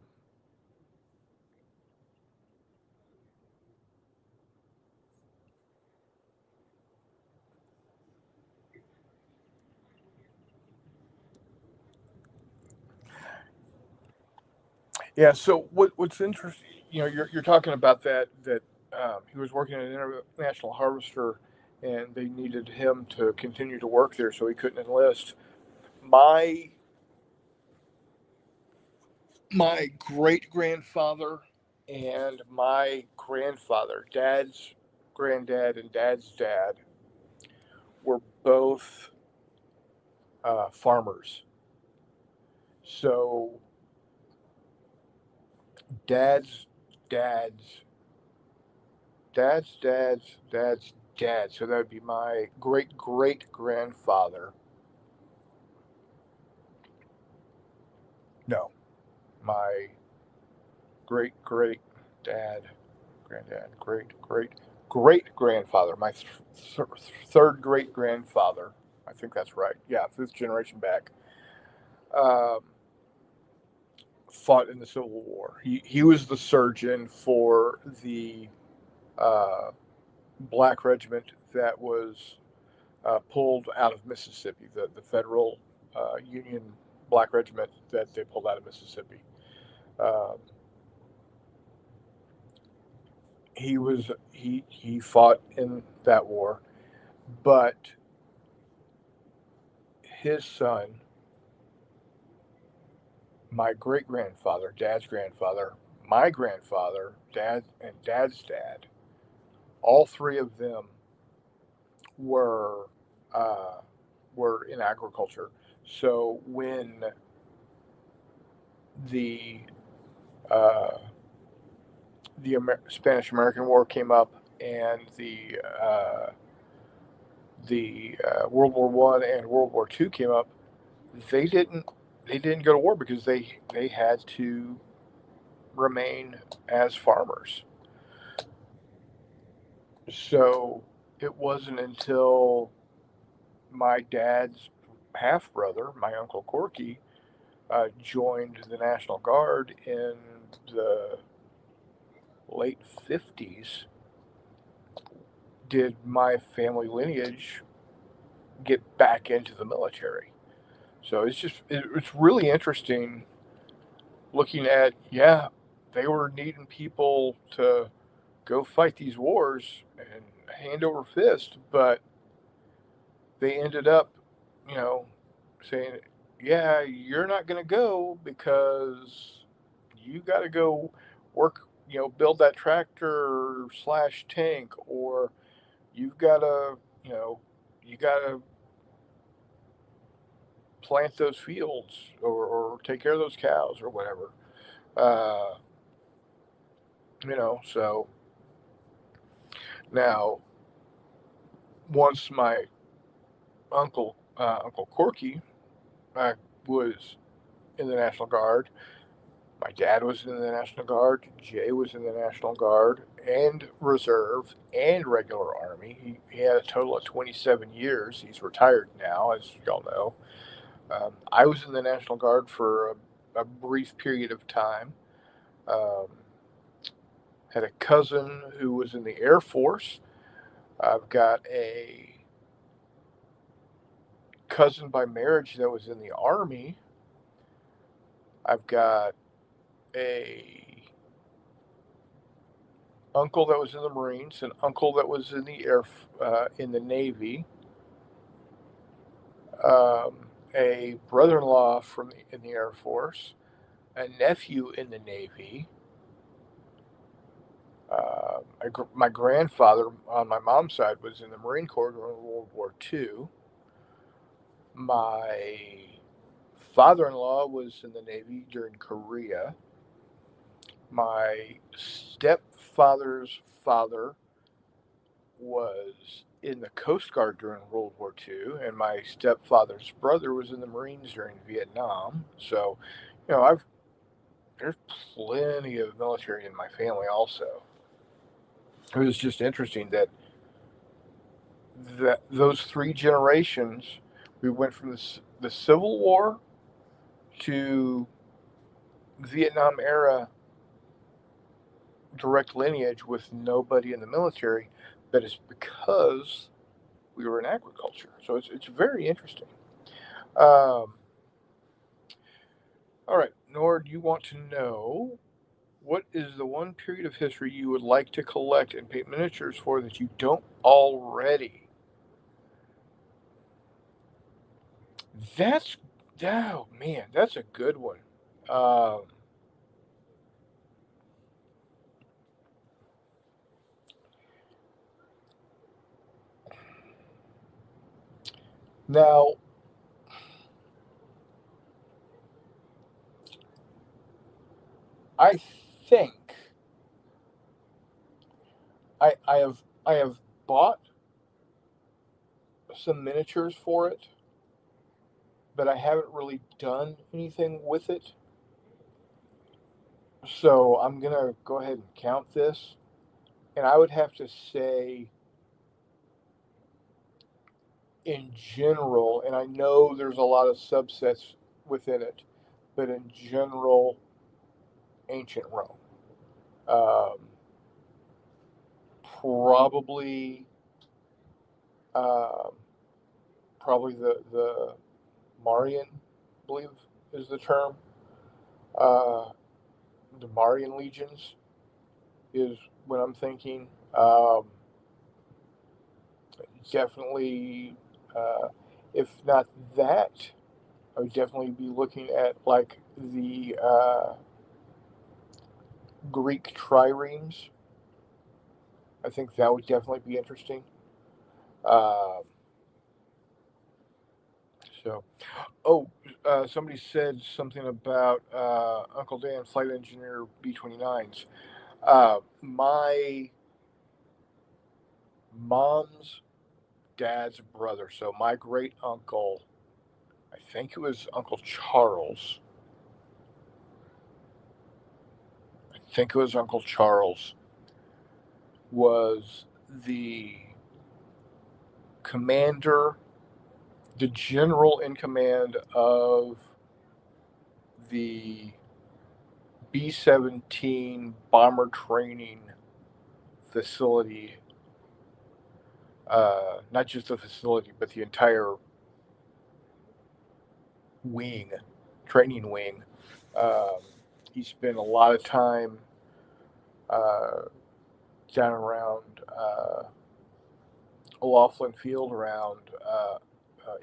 yeah. So what's interesting, you're talking about that he was working at an international harvester, and they needed him to continue to work there, so he couldn't enlist. My my great grandfather and my grandfather, dad's granddad and dad's dad, were both farmers. So dad's dad's dad's dad. So that would be my great great grandfather. No, my great great dad, granddad, great grandfather. My third great grandfather. I think that's right. Yeah, fifth generation back. Um, Fought in the Civil War. He was the surgeon for the uh, black regiment that was pulled out of Mississippi, the federal Union black regiment that they pulled out of Mississippi. Um, he fought in that war, but his son, my great grandfather, dad's grandfather, my grandfather, dad, and dad's dad, all three of them were uh, were in agriculture. So when the uh, Spanish American War came up and the World War One and World War Two came up, they didn't they didn't go to war because they had to remain as farmers. So it wasn't until my dad's half brother, my uncle Corky, joined the National Guard in the late 50s, did my family lineage get back into the military. So it's really interesting looking at, yeah, they were needing people to go fight these wars and hand over fist, but they ended up, you know, saying, yeah, you're not going to go because you got to go work, build that tractor slash tank, or you've got to, you know, you got to plant those fields or take care of those cows or whatever. Uh, so now once my Uncle Corky, was in the National Guard, my dad was in the National Guard, Jay was in the National Guard and Reserve and regular Army. He had a total of 27 years. He's retired now, as y'all know. I was in the National Guard for a brief period of time. Um, had a cousin who was in the Air Force. I've got a cousin by marriage that was in the Army. I've got a uncle that was in the Marines, an uncle that was in the in the Navy, a brother-in-law in the Air Force, a nephew in the Navy. My grandfather on my mom's side was in the Marine Corps during World War II. My father-in-law was in the Navy during Korea. My stepfather's father was in the Coast Guard during World War II, and my stepfather's brother was in the Marines during Vietnam. So, I've there's plenty of military in my family. Also, it was just interesting that those three generations We went from the Civil War to Vietnam era direct lineage with nobody in the military, but it's because we were in agriculture. So it's very interesting. Um, all right, Nord, you want to know what is the one period of history you would like to collect and paint miniatures for that you don't already? That's oh man, that's a good one. Um, now, I think I have bought some miniatures for it, but I haven't really done anything with it. So I'm gonna go ahead and count this, and I would have to say, in general, and I know there's a lot of subsets within it, but in general, ancient Rome. Um, probably, um, probably the Marian, I believe is the term. Uh, the Marian legions is what I'm thinking. Definitely, uh, if not that, I would definitely be looking at like the Greek triremes. I think that would definitely be interesting. Um, so, oh, somebody said something about Uncle Dan, flight engineer B-29s. My mom's dad's brother, so my great uncle, I think it was Uncle Charles. I think it was Uncle Charles was the commander, the general in command of the B 17 bomber training facility. Not just the facility, but the entire wing, training wing. Um, he spent a lot of time uh, down around O'Laughlin Field, around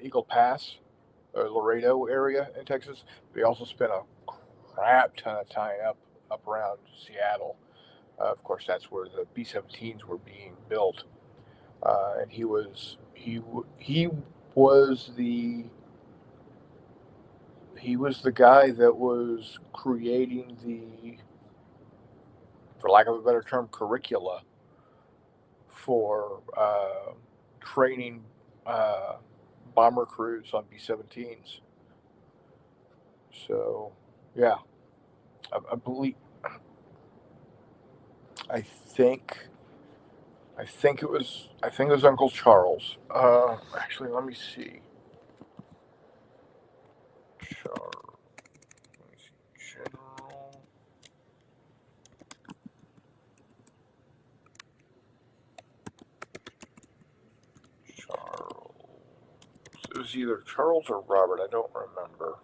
Eagle Pass, or Laredo area in Texas. But he also spent a crap ton of time up around Seattle. Of course, that's where the B-17s were being built, and he was the guy that was creating the, for lack of a better term, curricula for training uh, bomber crews on B-17s. So, yeah, I believe, I think, I think it was Uncle Charles. Actually, let me see. Let me see. General Charles. It was either Charles or Robert. I don't remember.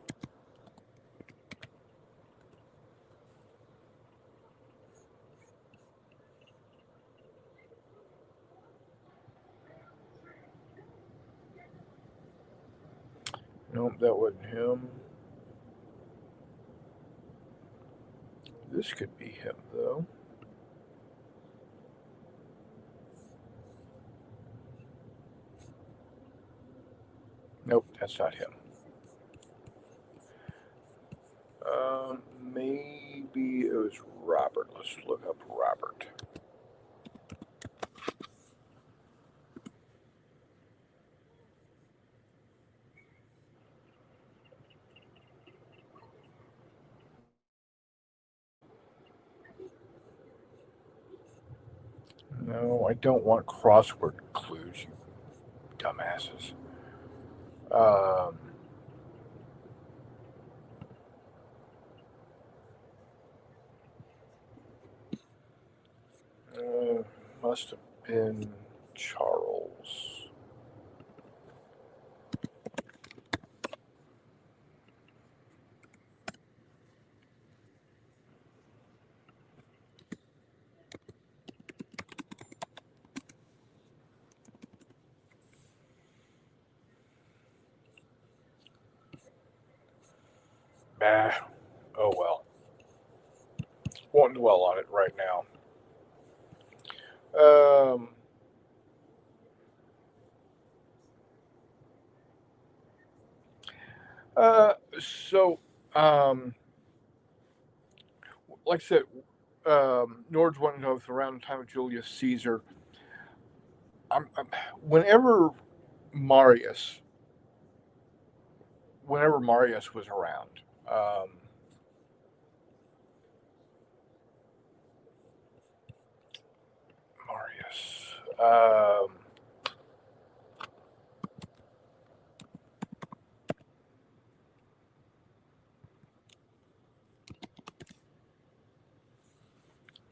Nope, that wasn't him. This could be him, though. Nope, that's not him. Maybe it was Robert. Let's look up Robert. No, I don't want crossword clues, you dumbasses. Um, must have been Charles. Nah. Oh well. Won't dwell on it right now. Um, so, um, like I said, Nords wanted to know if around the time of Julius Caesar. I'm whenever Marius, whenever Marius was around, um, Marius,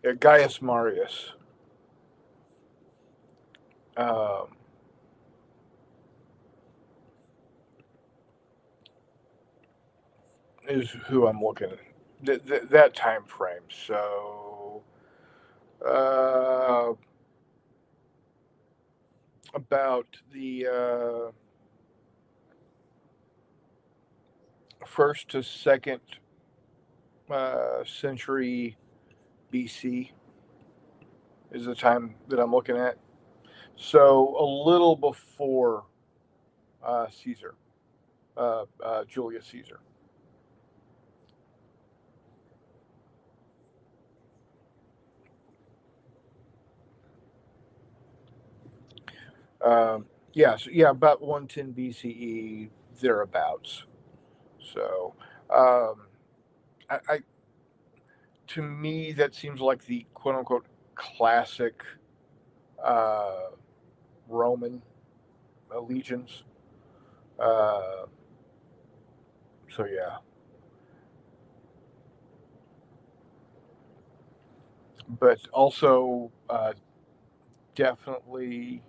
yeah, Gaius Marius, um, is who I'm looking at. That time frame. So, uh, about the first to second century BC is the time that I'm looking at. So a little before Caesar, Julius Caesar. Yeah, about 110 BCE thereabouts. So, um, I to me that seems like the quote unquote classic uh, Roman allegiance. Uh, so yeah, but also definitely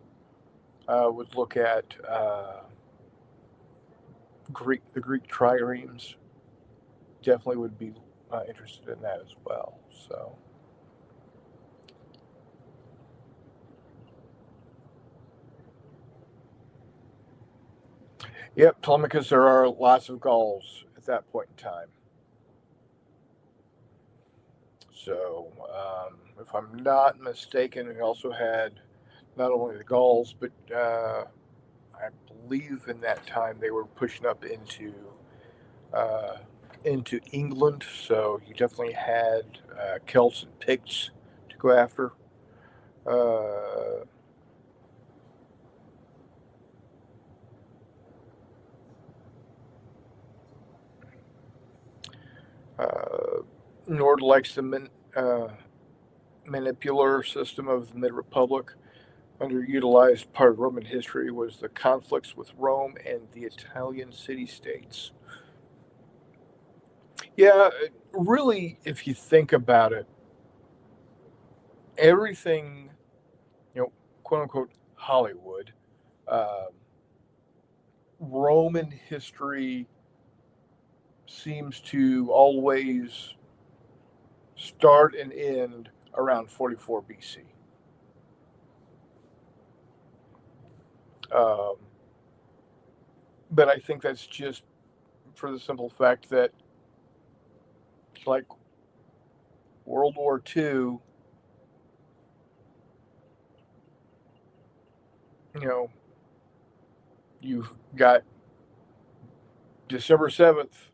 would look at the Greek triremes. Definitely would be interested in that as well. So, yep, Telemachus. There are lots of Gauls at that point in time. So, if I'm not mistaken, we also had not only the Gauls, but I believe in that time they were pushing up uh, into England. So you definitely had Celts and Picts to go after. Uh, uh, Nord likes the manipular system of the Mid Republic. Underutilized part of Roman history was the conflicts with Rome and the Italian city states. Yeah, really, if you think about it, everything, quote unquote, Hollywood, um, Roman history seems to always start and end around 44 BC. Um, but I think that's just for the simple fact that, like World War II, you know, you've got December 7th,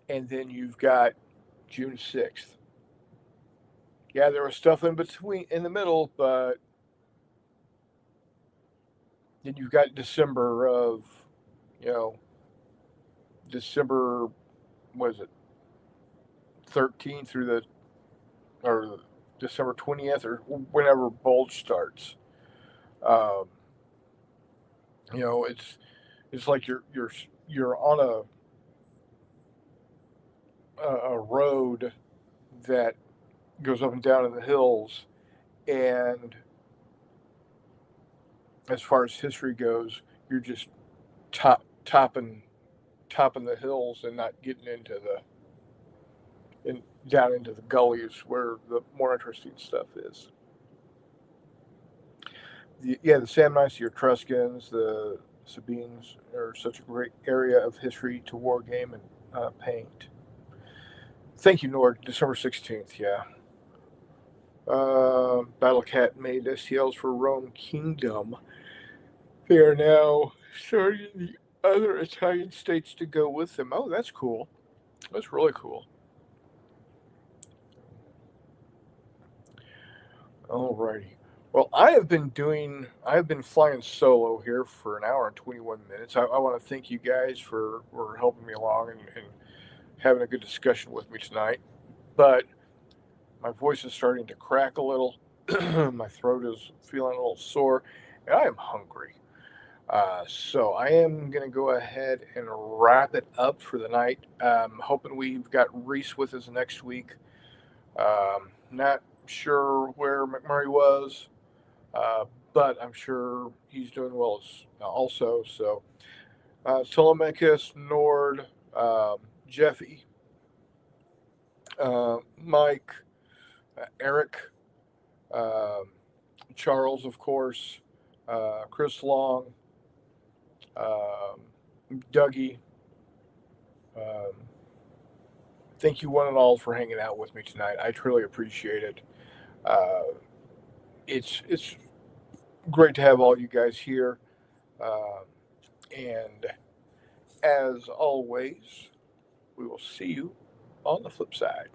and then you've got June 6th. Yeah, there was stuff in between, in the middle, but then you've got December of, you know, December, was it 13th through the, or December 20th, or whenever Bulge starts. Um, it's It's like you're on a road that goes up and down in the hills, and as far as history goes, you're just topping the hills and not getting into down into the gullies where the more interesting stuff is. The Samnites, the Etruscans, the Sabines are such a great area of history to wargame and paint. Thank you, Nord. December 16th, yeah. Battlecat made STLs for Rome Kingdom. They are now starting the other Italian states to go with them. Oh, that's cool. That's really cool. Alrighty. Well, I've been flying solo here for an hour and 21 minutes. I want to thank you guys for helping me along and having a good discussion with me tonight. But my voice is starting to crack a little. My throat is feeling a little sore, and I am hungry. So I am going to go ahead and wrap it up for the night. Hoping we've got Reese with us next week. Not sure where McMurray was, uh, but I'm sure he's doing well also. So Telemachus, Nord, Jeffy, Mike, Eric, um, Charles, of course, Chris Long, um, Dougie. Um, Thank you one and all for hanging out with me tonight. I truly appreciate it. Uh, it's great to have all you guys here. Uh, and as always, we will see you on the flip side.